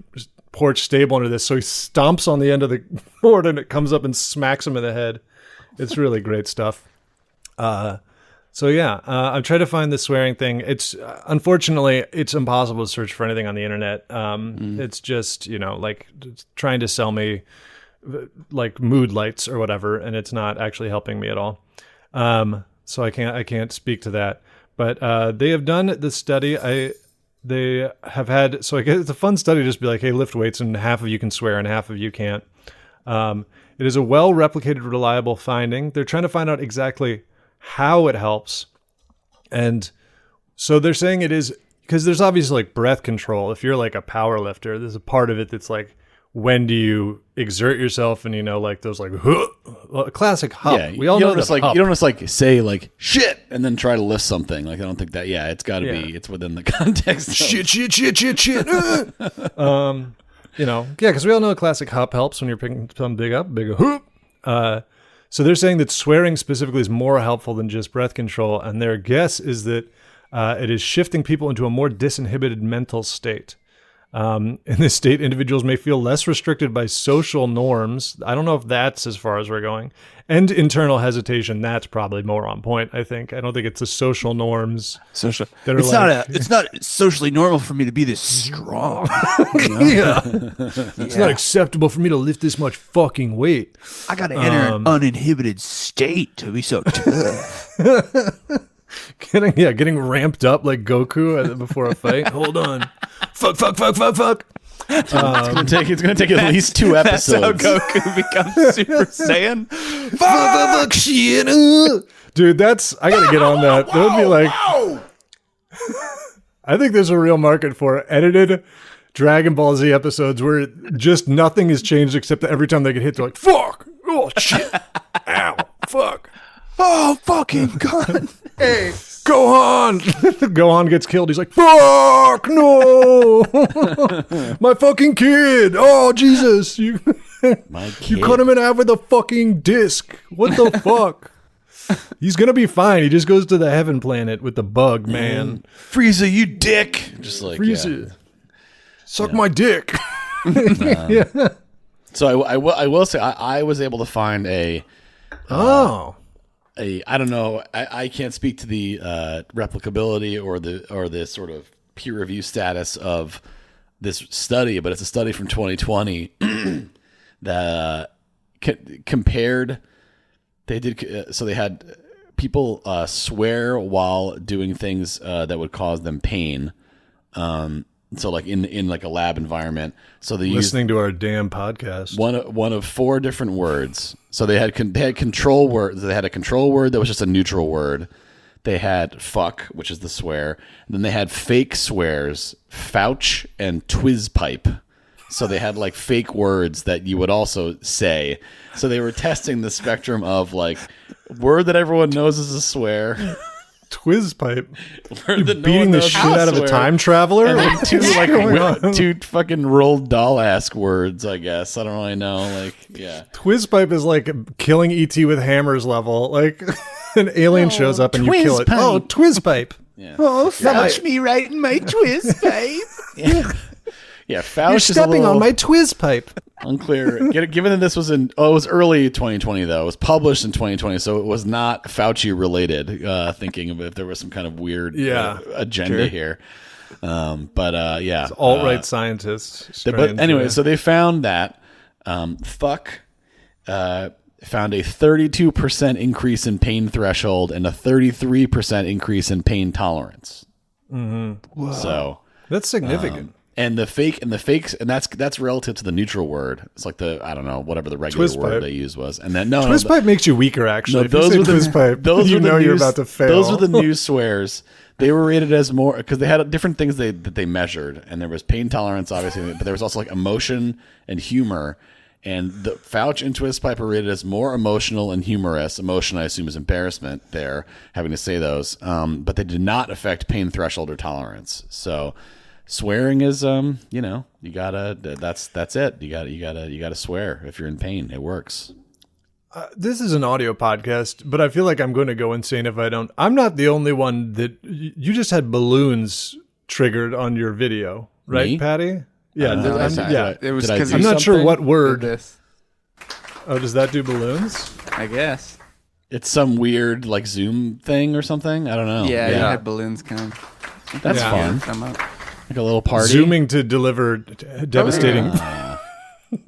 Speaker 3: porch stable under this. So he stomps on the end of the board and it comes up and smacks him in the head. It's really great stuff. So yeah, I'm trying to find the swearing thing. It's unfortunately it's impossible to search for anything on the internet. It's just, like trying to sell me like mood lights or whatever, and it's not actually helping me at all. So I can't speak to that. But they have done the study. They have had, so I guess it's a fun study to just be like, hey, lift weights and half of you can swear and half of you can't. It is a well-replicated, reliable finding. They're trying to find out exactly how it helps. And so they're saying it is, because there's obviously like breath control. If you're like a power lifter, there's a part of it that's like, when do you exert yourself? And like those like a classic hop.
Speaker 2: Yeah,
Speaker 3: we all know
Speaker 2: just
Speaker 3: the
Speaker 2: like
Speaker 3: hop.
Speaker 2: you don't just like say like shit and then try to lift something. Like I don't think that. Yeah, it's got to be. It's within the context.
Speaker 5: Shit.
Speaker 3: Because we all know a classic hop helps when you're picking something big up, big hoop. So they're saying that swearing specifically is more helpful than just breath control, and their guess is that it is shifting people into a more disinhibited mental state. In this state, individuals may feel less restricted by social norms. I don't know if that's as far as we're going. And internal hesitation, that's probably more on point, I think. I don't think it's the social norms.
Speaker 4: Social.
Speaker 3: That are
Speaker 4: It's not socially normal for me to be this strong.
Speaker 3: Yeah. It's not acceptable for me to lift this much fucking weight.
Speaker 4: I got to enter an uninhibited state to be so tough.
Speaker 3: Getting ramped up like Goku before a fight. Hold on. Fuck.
Speaker 2: It's gonna take at least 2
Speaker 4: That's how
Speaker 2: episodes.
Speaker 4: Goku becomes Super Saiyan.
Speaker 5: Fuck shit.
Speaker 3: Dude, I gotta get on that. That would be like, I think there's a real market for edited Dragon Ball Z episodes where just nothing has changed except that every time they get hit, they're like, fuck, oh shit, ow, fuck.
Speaker 4: Oh, fucking God.
Speaker 3: Hey, Gohan! Gohan gets killed. He's like, fuck, no! My fucking kid! Oh, Jesus! You cut him in half with a fucking disc. What the fuck? He's gonna be fine. He just goes to the heaven planet with the bug, man.
Speaker 2: Frieza, you dick! Just like
Speaker 3: Frieza. Suck my dick.
Speaker 2: So I will say I was able to find I don't know. I can't speak to the replicability or the sort of peer review status of this study, but it's a study from 2020 that compared. They did so they had people swear while doing things that would cause them pain. So like in like a lab environment. So they
Speaker 3: listening to our damn podcast.
Speaker 2: One of 4 different words. So they had control words. They had a control word that was just a neutral word. They had fuck, which is the swear. And then they had fake swears, fouch and twizz pipe. So they had like fake words that you would also say. So they were testing the spectrum of like word that everyone knows is a swear.
Speaker 3: Twizz pipe.
Speaker 2: You're
Speaker 3: beating the shit out of a time traveler?
Speaker 2: And then 2 fucking rolled doll-esque words, I guess. I don't really know. Like, yeah.
Speaker 3: Twizz pipe is like killing ET with hammers level. Like, an alien shows up and you kill it.
Speaker 4: pipe.
Speaker 3: Oh, twizz pipe.
Speaker 2: Yeah.
Speaker 4: Oh, fouch me right in my twist, babe.
Speaker 2: Yeah, Fauch
Speaker 3: You're
Speaker 2: is a
Speaker 3: stepping
Speaker 2: little
Speaker 3: on my twizz pipe.
Speaker 2: unclear. Given that this was it was early 2020 though. It was published in 2020, so it was not Fauci related. Thinking of if there was some kind of weird agenda here. Yeah,
Speaker 3: Alt-right scientists.
Speaker 2: But anyway, so they found that fuck found a 32% increase in pain threshold and a 33% increase in pain tolerance.
Speaker 3: Mm-hmm.
Speaker 2: So
Speaker 3: that's significant.
Speaker 2: And the fakes, and that's relative to the neutral word. It's like the, I don't know, whatever the regular
Speaker 3: Twist
Speaker 2: word
Speaker 3: pipe.
Speaker 2: they used was. And then
Speaker 3: Twist pipe makes you weaker, actually.
Speaker 2: No,
Speaker 3: If you say twist pipe, you know you're about to fail.
Speaker 2: Those were the new swears. They were rated as more because they had different things that they measured, and there was pain tolerance, obviously, but there was also like emotion and humor. And the Fauch and twist pipe are rated as more emotional and humorous. Emotion, I assume, is embarrassment. There, having to say those, but they did not affect pain threshold or tolerance. So. Swearing is, you gotta. That's it. You gotta swear if you're in pain. It works.
Speaker 3: This is an audio podcast, but I feel like I'm going to go insane if I don't. I'm not the only one that you just had balloons triggered on your video, right,
Speaker 2: Me?
Speaker 3: Patty? Yeah,
Speaker 4: It was
Speaker 2: Did I
Speaker 4: because
Speaker 2: do
Speaker 3: I'm not sure what
Speaker 4: did
Speaker 3: word.
Speaker 4: this.
Speaker 3: Oh, does that do balloons?
Speaker 4: I guess.
Speaker 2: It's some weird like Zoom thing or something. I don't know.
Speaker 4: Yeah, you had balloons come.
Speaker 2: That's
Speaker 3: Yeah.
Speaker 2: fun.
Speaker 4: Come up.
Speaker 2: Like a little party.
Speaker 3: Zooming to deliver devastating,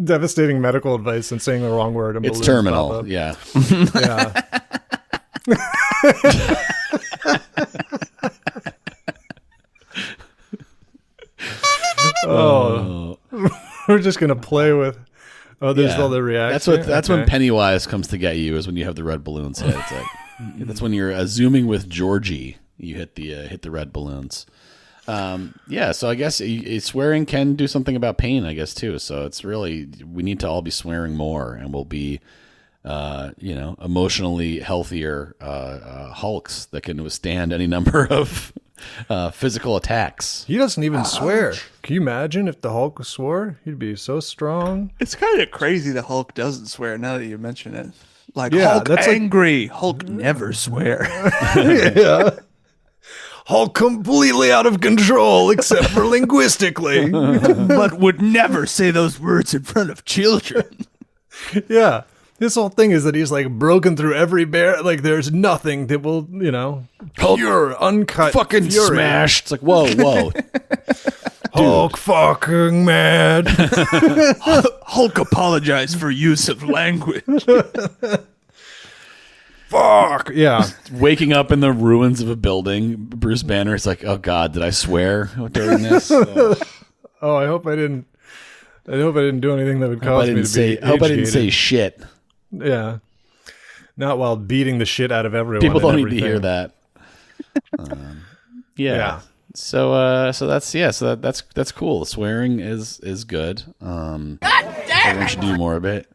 Speaker 3: devastating medical advice and saying the wrong word. And
Speaker 2: It's
Speaker 3: balloons
Speaker 2: terminal.
Speaker 3: pop up.
Speaker 2: Yeah.
Speaker 3: Yeah. Oh, we're just gonna play with. Oh, there's all the reaction.
Speaker 2: That's when Pennywise comes to get you. Is when you have the red balloons hit. It's like, that's when you're zooming with Georgie. You hit the red balloons. Yeah, so I guess swearing can do something about pain, I guess, too. So it's really, we need to all be swearing more, and we'll be, emotionally healthier hulks that can withstand any number of physical attacks.
Speaker 3: He doesn't even swear. Can you imagine if the Hulk swore? He'd be so strong.
Speaker 4: It's kind of crazy the Hulk doesn't swear now that you mention it. Like,
Speaker 3: Yeah,
Speaker 4: Hulk
Speaker 3: that's like-
Speaker 4: angry. Hulk never swear.
Speaker 3: Yeah. Hulk completely out of control, except for linguistically.
Speaker 4: but would never say those words in front of children.
Speaker 3: Yeah. His whole thing is that he's like broken through every barrier. Like there's nothing that will, pure, uncut,
Speaker 2: Fucking
Speaker 3: fury.
Speaker 2: smashed. It's like, whoa.
Speaker 3: Hulk fucking mad.
Speaker 4: Hulk apologized for use of language.
Speaker 3: Fuck. Yeah.
Speaker 2: Waking up in the ruins of a building, Bruce Banner is like, oh God, did I swear during this?
Speaker 3: Oh, I hope I didn't do anything that would cause me to be
Speaker 2: I hope I didn't say
Speaker 3: age-gated.
Speaker 2: shit.
Speaker 3: Yeah. Not while beating the shit out of everyone.
Speaker 2: People
Speaker 3: and
Speaker 2: don't need to hear
Speaker 3: everything.
Speaker 2: that. Yeah. So that's cool. Swearing is good. Everyone should do more of it.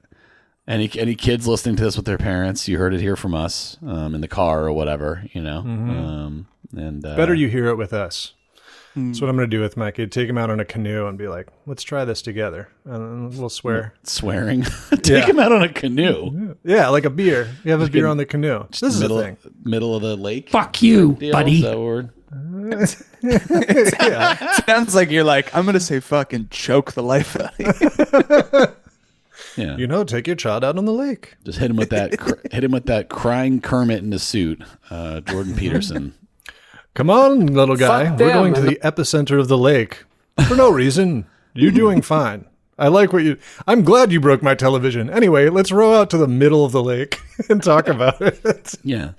Speaker 2: Any kids listening to this with their parents, you heard it here from us, in the car or whatever, And
Speaker 3: Better you hear it with us. That's what I'm going to do with my kid. Take him out on a canoe and be like, let's try this together. And we'll swear.
Speaker 2: swearing. Take him out on a canoe.
Speaker 3: Yeah, like a beer. You have a beer on the canoe. This is the thing.
Speaker 2: Middle of the lake.
Speaker 6: Fuck you,
Speaker 2: Deal?
Speaker 6: buddy.
Speaker 2: Is that word?
Speaker 4: Sounds like you're like, I'm going to say fucking choke the life out of you.
Speaker 2: Yeah.
Speaker 3: Take your child out on the lake.
Speaker 2: Just hit him with that. Hit him with that crying Kermit in a suit, Jordan Peterson.
Speaker 3: Come on, little guy.
Speaker 6: Fuck
Speaker 3: We're
Speaker 6: them,
Speaker 3: going to
Speaker 6: man.
Speaker 3: the epicenter of the lake. For no reason. You're doing fine. I like what I'm glad you broke my television. Anyway, let's row out to the middle of the lake and talk about it.
Speaker 2: Yeah.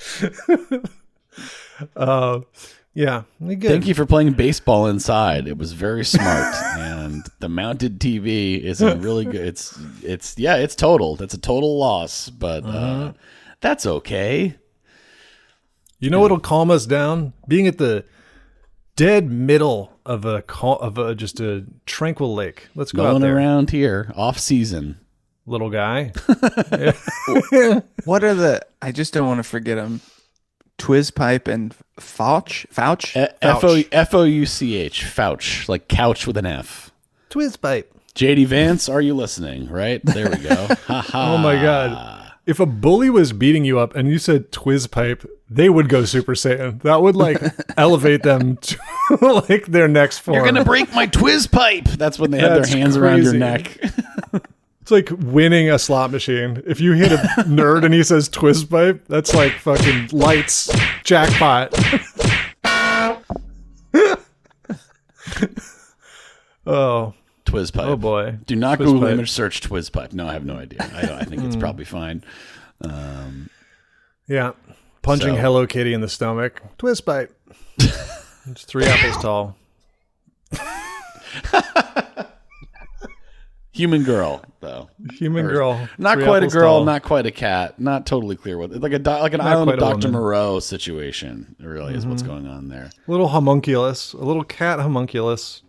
Speaker 3: Yeah. Good.
Speaker 2: Thank you for playing baseball inside. It was very smart, and the mounted TV isn't really good. It's total. That's a total loss, but that's okay.
Speaker 3: You know what'll calm us down? Being at the dead middle of just a tranquil lake. Let's go out
Speaker 2: Going
Speaker 3: there,
Speaker 2: around here off season.
Speaker 3: little guy.
Speaker 4: What are I just don't want to forget them. Twiz pipe and Fouch?
Speaker 2: Fouch. Fouch, like couch with an F.
Speaker 3: Twiz pipe.
Speaker 2: JD Vance, are you listening? Right there we go.
Speaker 3: Oh my god. If a bully was beating you up and you said Twiz pipe, they would go Super Saiyan. That would like elevate them to like their next form.
Speaker 2: You're gonna break my Twiz pipe. That's when they have
Speaker 3: That's
Speaker 2: their hands around your
Speaker 3: crazy.
Speaker 2: neck.
Speaker 3: It's like winning a slot machine. If you hit a nerd and he says Twiz pipe, that's like fucking lights, jackpot. Oh,
Speaker 2: Twiz pipe.
Speaker 3: oh boy.
Speaker 2: Do not
Speaker 3: Twiz
Speaker 2: Google
Speaker 3: pipe.
Speaker 2: image search Twiz pipe. No, I have no idea. I think it's probably fine.
Speaker 3: Yeah. Punching
Speaker 2: So-
Speaker 3: Hello Kitty in the stomach. Twiz pipe. It's 3 apples tall.
Speaker 2: Human girl, though.
Speaker 3: Human girl.
Speaker 2: Not
Speaker 3: 3
Speaker 2: quite a
Speaker 3: apples
Speaker 2: girl,
Speaker 3: tall.
Speaker 2: not quite a cat. Not totally clear what. Like an
Speaker 3: Not
Speaker 2: Island of
Speaker 3: quite a
Speaker 2: Dr.
Speaker 3: woman.
Speaker 2: Moreau situation. Really is what's going on there.
Speaker 3: A little homunculus. A little cat homunculus.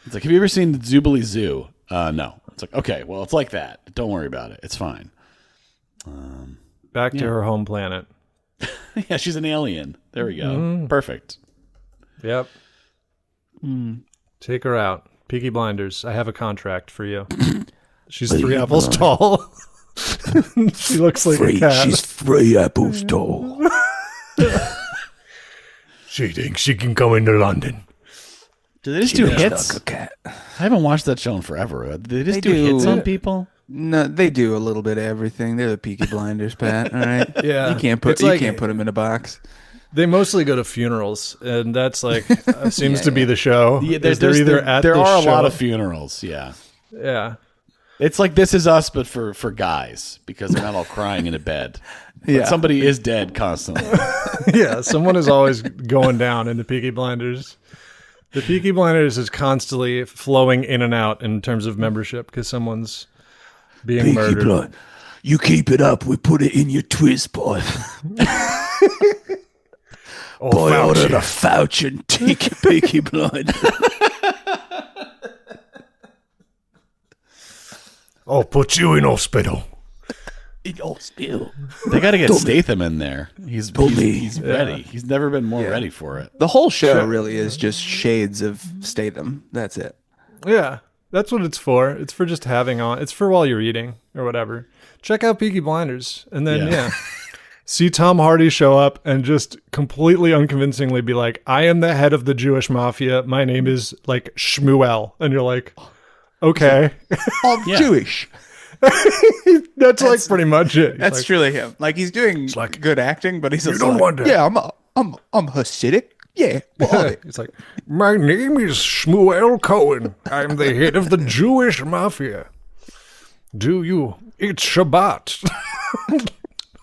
Speaker 2: It's like, have you ever seen the Jubilee Zoo? No. It's like, okay, well, it's like that. Don't worry about it. It's fine.
Speaker 3: Back to her home planet.
Speaker 2: Yeah, she's an alien. There we go. Perfect.
Speaker 3: Yep. Take her out. Peaky Blinders. I have a contract for you. She's 3 apples tall. She looks like a cat.
Speaker 6: She's 3 apples tall.
Speaker 5: She thinks she can come into London.
Speaker 2: Do they just do hits? I haven't watched that show in forever. Do they just do hits on people?
Speaker 4: No, they do a little bit of everything. They're the Peaky Blinders, Pat. All right.
Speaker 3: Yeah.
Speaker 4: You can't put them in a box.
Speaker 3: They mostly go to funerals, and that's like seems to be the show.
Speaker 2: Yeah,
Speaker 3: there
Speaker 2: are a lot of funerals. Yeah.
Speaker 3: Yeah.
Speaker 2: It's like This Is Us, but for guys, because they're not all crying in a bed. But somebody is dead constantly.
Speaker 3: Yeah, someone is always going down in the Peaky Blinders. The Peaky Blinders is constantly flowing in and out in terms of membership because someone's being murdered.
Speaker 6: Blood. You keep it up, we put it in your twist pipe. Boy, order the Fouch and take your Peaky Blind.
Speaker 5: I'll put you in hospital.
Speaker 6: In hospital.
Speaker 2: They got to get Statham in there. He's ready. He's never been more ready for it.
Speaker 4: The whole show really is just shades of Statham. That's it.
Speaker 3: Yeah, that's what it's for. It's for just having on. It's for while you're eating or whatever. Check out Peaky Blinders, and then see Tom Hardy show up and just completely unconvincingly be like, "I am the head of the Jewish mafia. My name is like Shmuel," and you're like, "Okay,
Speaker 4: I'm Jewish."
Speaker 3: That's like pretty much it.
Speaker 4: That's
Speaker 3: like,
Speaker 4: truly him. Like he's doing good acting, but he's
Speaker 5: don't want that.
Speaker 4: Yeah, I'm Hasidic. Yeah,
Speaker 3: it's like,
Speaker 5: My name is Shmuel Cohen. I'm the head of the Jewish mafia. Do you eat Shabbat?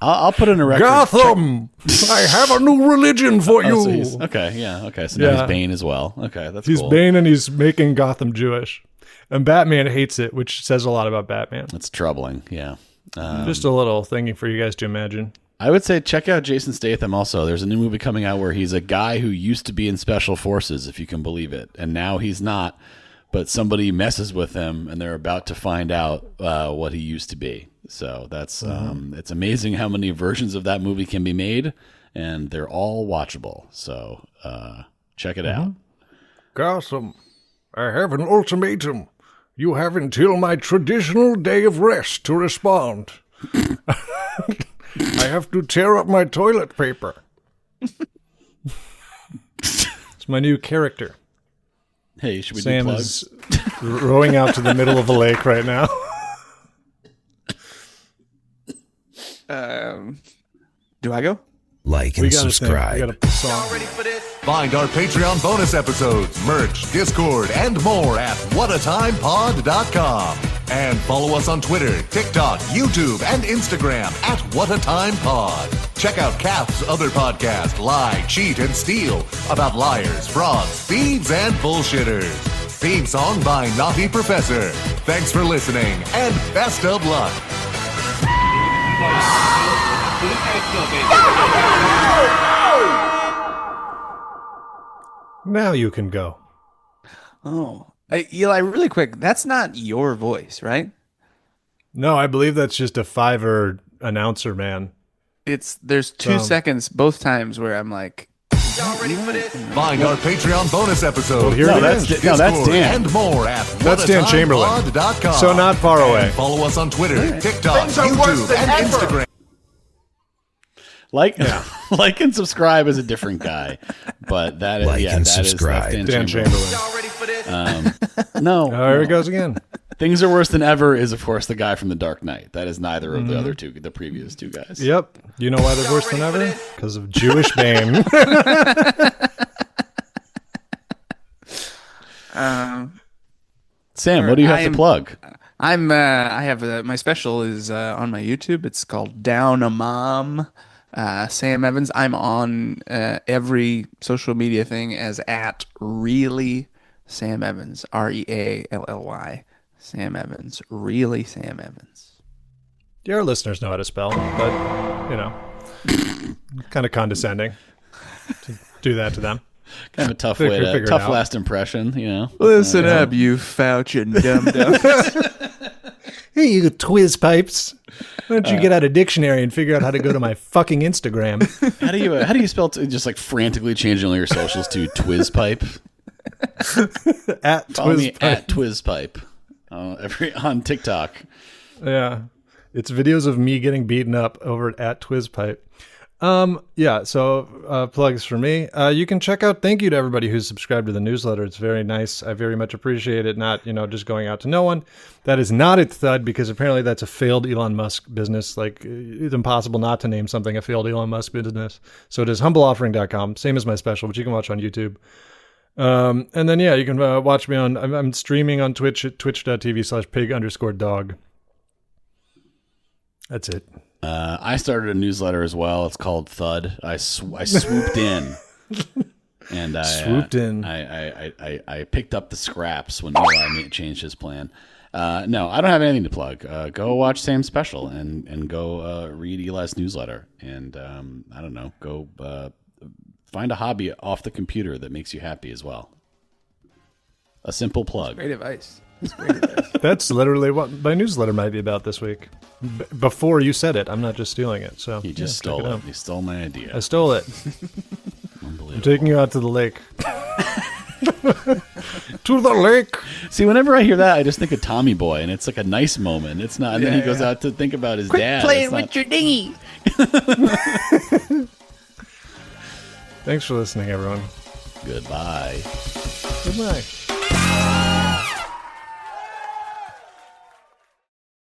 Speaker 2: I'll put in a record.
Speaker 5: Gotham! I have a new religion for you.
Speaker 2: So he's now he's Bane as well. Okay,
Speaker 3: he's
Speaker 2: cool.
Speaker 3: Bane and he's making Gotham Jewish. And Batman hates it, which says a lot about Batman.
Speaker 2: That's troubling, yeah.
Speaker 3: Just a little thingy for you guys to imagine.
Speaker 2: I would say check out Jason Statham also. There's a new movie coming out where he's a guy who used to be in special forces, if you can believe it. And now he's not, but somebody messes with him and they're about to find out what he used to be. So that's it's amazing how many versions of that movie can be made, and they're all watchable. So check it out.
Speaker 5: Gotham, I have an ultimatum. You have until my traditional day of rest to respond. I have to tear up my toilet paper.
Speaker 3: It's my new character.
Speaker 2: Hey, should we
Speaker 3: Sam
Speaker 2: do plugs?
Speaker 3: is rowing out to the middle of a lake right now.
Speaker 4: do I go?
Speaker 6: Like and subscribe.
Speaker 3: We got a song.
Speaker 1: Find our Patreon bonus episodes, merch, Discord, and more at whatatimepod.com. And follow us on Twitter, TikTok, YouTube, and Instagram at whatatimepod. Check out Kath's other podcast, Lie, Cheat, and Steal, about liars, frauds, thieves, and bullshitters. Theme song by Naughty Professor. Thanks for listening, and best of luck.
Speaker 3: Now you can go.
Speaker 4: Oh, Eli, really quick. That's not your voice, right?
Speaker 3: No, I believe that's just a Fiverr announcer man.
Speaker 4: There's 2 seconds both times where I'm like,
Speaker 1: Find our Patreon bonus episodes.
Speaker 2: That's Dan.
Speaker 1: And more at
Speaker 3: That's Dan Chamberlain.
Speaker 1: whatatimepod.com.
Speaker 3: So not far away.
Speaker 1: And follow us on Twitter, TikTok, YouTube, and Instagram.
Speaker 2: Like and subscribe is a different guy, but that is
Speaker 6: subscribe.
Speaker 2: Dan Chamberlain. No,
Speaker 3: Here it goes again.
Speaker 2: Things Are Worse Than Ever is, of course, the guy from The Dark Knight. That is neither of the other two, the previous two guys.
Speaker 3: Yep. You know why they're worse than ever? Because of Jewish Bane.
Speaker 2: Sam, what do you have to plug?
Speaker 4: I have my special is on my YouTube. It's called Down a Mom. Sam Evans. I'm on every social media thing as at really Sam Evans. REALLY. Sam Evans. Really Sam Evans.
Speaker 3: Yeah, our listeners know how to spell, but kind of condescending to do that to them.
Speaker 2: Kind of a tough last impression,
Speaker 4: Listen up, you Fouch and dum-dums.
Speaker 3: Hey, you twizz pipes. Why don't you get out a dictionary and figure out how to go to my fucking Instagram?
Speaker 2: How do you spell just like frantically changing all your socials to Twizzpipe?
Speaker 3: At
Speaker 2: Follow me
Speaker 3: Twizzpipe.
Speaker 2: at Twizzpipe on TikTok.
Speaker 3: Yeah. It's videos of me getting beaten up over at Twizzpipe. Yeah, so plugs for me. You can check out, thank you to everybody who's subscribed to the newsletter. It's very nice. I very much appreciate it. Not, just going out to no one. That is not at Thud, because apparently that's a failed Elon Musk business. Like, it's impossible not to name something a failed Elon Musk business. So it is humbleoffering.com, same as my special, which you can watch on YouTube. And then, yeah, you can watch me I'm streaming on Twitch at twitch.tv/pig_dog. That's it.
Speaker 2: I started a newsletter as well. It's called Thud. I swooped in, and I picked up the scraps when Eli changed his plan. No, I don't have anything to plug. Go watch Sam's special and go read Eli's newsletter. And I don't know, go find a hobby off the computer that makes you happy as well. A simple plug.
Speaker 4: Great advice. Great advice.
Speaker 3: That's literally what my newsletter might be about this week. Before you said it, I'm not just stealing it. So
Speaker 2: he just stole it. He stole my idea.
Speaker 3: I stole it.
Speaker 2: Unbelievable.
Speaker 3: I'm taking you out to the lake. To the lake.
Speaker 2: See, whenever I hear that, I just think of Tommy Boy, and it's like a nice moment. It's not. And then he goes out to think about his dad.
Speaker 4: Playing with your dinghy.
Speaker 3: Thanks for listening, everyone.
Speaker 2: Goodbye.
Speaker 3: Goodbye.